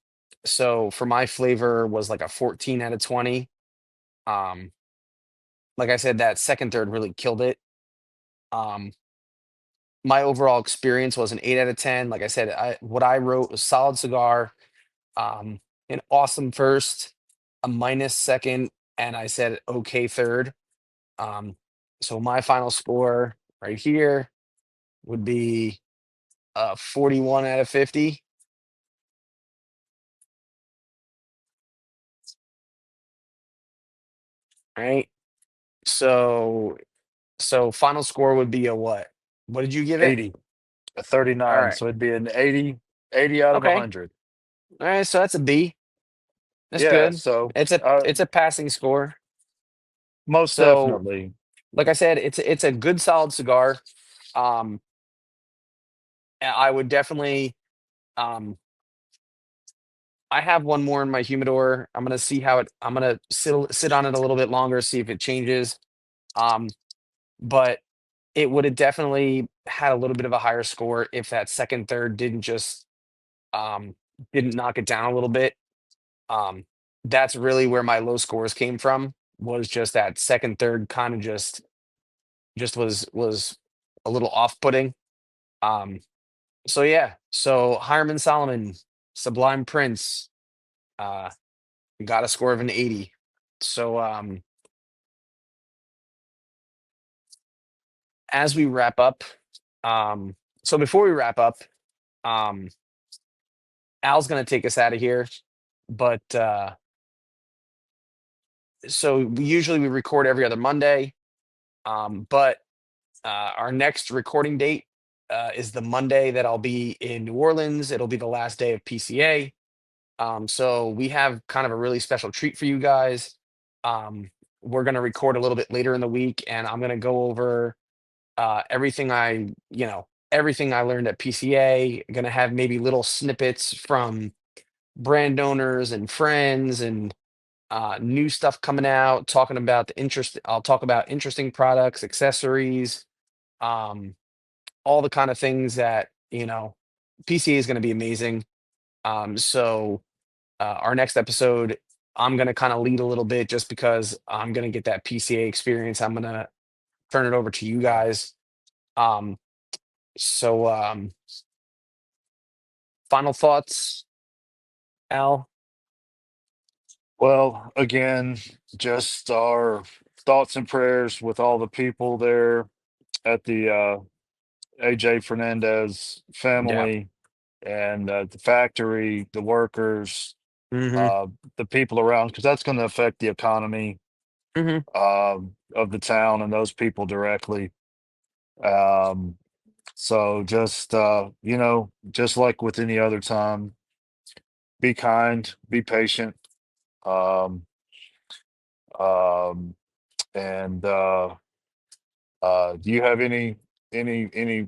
so for my flavor was like a 14 out of 20. Um, like I said, that second third really killed it. Um, my overall experience was an 8 out of 10. Like I said, what I wrote was solid cigar, um, an awesome first, a minus second, and I said okay third. Um, so my final score right here would be 41 out of 50. Right. So final score would be a what? What did you give it? 80, a All 39. right. So it'd be an 80, 80 out of Okay. 100. All right. So that's a B. That's Yeah. good. So It's a uh, it's a passing score. most So definitely. like I said, it's a good solid cigar. Um, I would definitely. Um, I have one more in my humidor. I'm gonna see how it. I'm gonna sit on it a little bit longer, see if it changes. Um, but it would have definitely had a little bit of a higher score if that second third um didn't knock it down a little bit. Um, that's really where my low scores came from, was just that second third kind of just was a little off-putting. Um, so yeah, so Hiram and Solomon, Sublime Prince, uh, got a score of an 80. So as we wrap up, um, so before we wrap up, um, Al's gonna take us out of here, but so we record every other Monday, but our next recording date is the Monday that I'll be in New Orleans. It'll be the last day of PCA. So we have kind of a really special treat for you guys. Um, we're going to record a little bit later in the week, and I'm going to go over everything everything I learned at PCA. Going to have maybe little snippets from brand owners and friends and new stuff coming out, talking about the interest. I'll talk about interesting products, accessories, um, all the kind of things that, PCA is going to be amazing. So our next episode, I'm going to kind of lead a little bit just because I'm going to get that PCA experience. I'm going to turn it over to you guys. Um, so final thoughts, Al? Well, again, just our thoughts and prayers with all the people there at the AJ Fernandez Yeah. family and the factory, the workers, Hmm. uh, the people around, because that's going to affect the economy Hmm. of the town and those people directly. Um, so just, just like with any other time, be kind, be patient. Um, um, and do you have any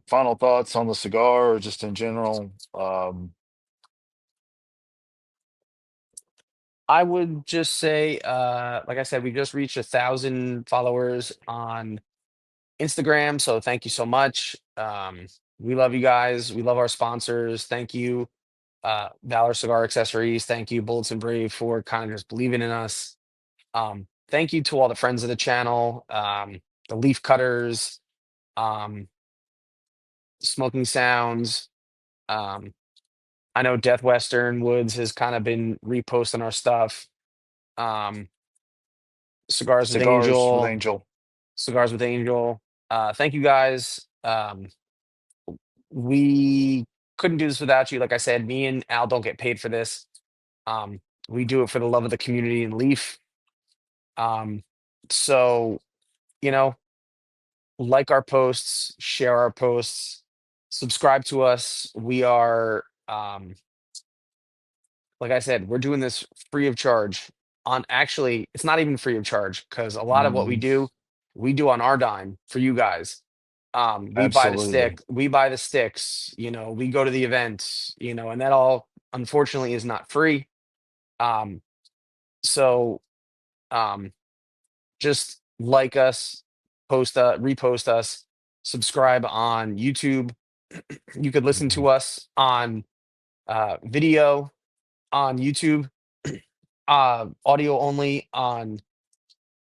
final thoughts on the cigar or just in general? I would just say, like I said, we just reached 1,000 followers on Instagram. So thank you so much. We love you guys. We love our sponsors. Thank you, Valor Cigar Accessories. Thank you, Bullets and Brave, for kind of just believing in us. Thank you to all the friends of the channel. the leaf cutters, um, smoking sounds. Um, I know Death Western Woods has kind of been reposting our stuff. Um, Cigars with Cigars with Angel, Angel. Cigars with Angel. Thank you guys. We couldn't do this without you. Like I said, me and Al don't get paid for this. Um, we do it for the love of the community and Leaf. Um, so, you know, like our posts, share our posts, subscribe to us. We are, like I said, we're doing this free of charge. On actually, it's not even free of charge because a lot of what Mm, we do on our dime for you guys. absolutely. We buy the sticks, we go to the events, and that all unfortunately is not free. Um, so um, just like us, repost us, subscribe on YouTube. You could listen Mhm. to us on video on YouTube, audio only on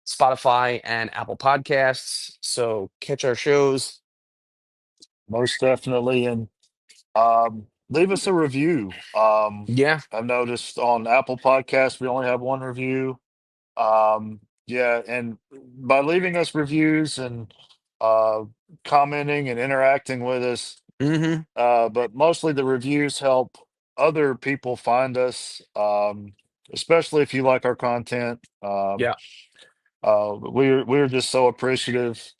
Spotify and Apple Podcasts. So catch our shows. Most definitely. And leave us a review. Yeah. I've noticed on Apple Podcasts, we only have one review. Yeah, and by leaving us reviews and uh, commenting and interacting with us, Hmm. but mostly the reviews help other people find us, especially if you like our content. Yeah. We're just so appreciative.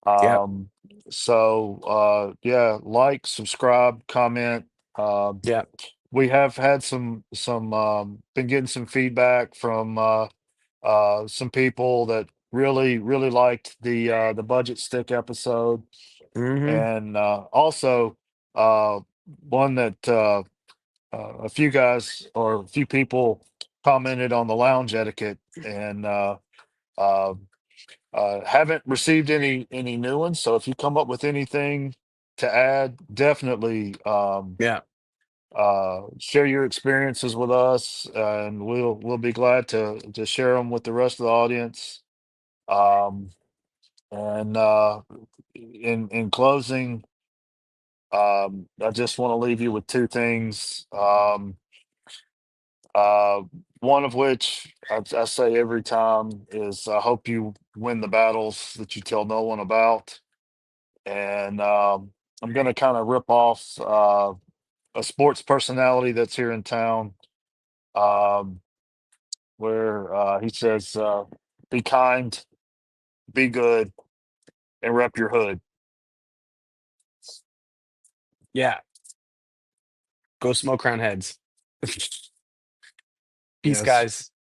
Yeah. Yeah, like, subscribe, comment. Um, Yeah. we have had some been getting some feedback from some people that really liked the budget stick episode, Hmm. and also uh, one that a few guys or a few people commented on the lounge etiquette, and uh, haven't received any new ones. So if you come up with anything to add, definitely Yeah. share your experiences with us, and we'll be glad to share them with the rest of the audience. Um, and in closing, I just want to leave you with two things. Uh, one of which I say every time is I hope you win the battles that you tell no one about. And I'm going to kind of rip off a sports personality that's here in town, um, where he says, "Be kind, be good, and rep your hood." Yeah. Go smoke crown heads. Peace, Yes. guys.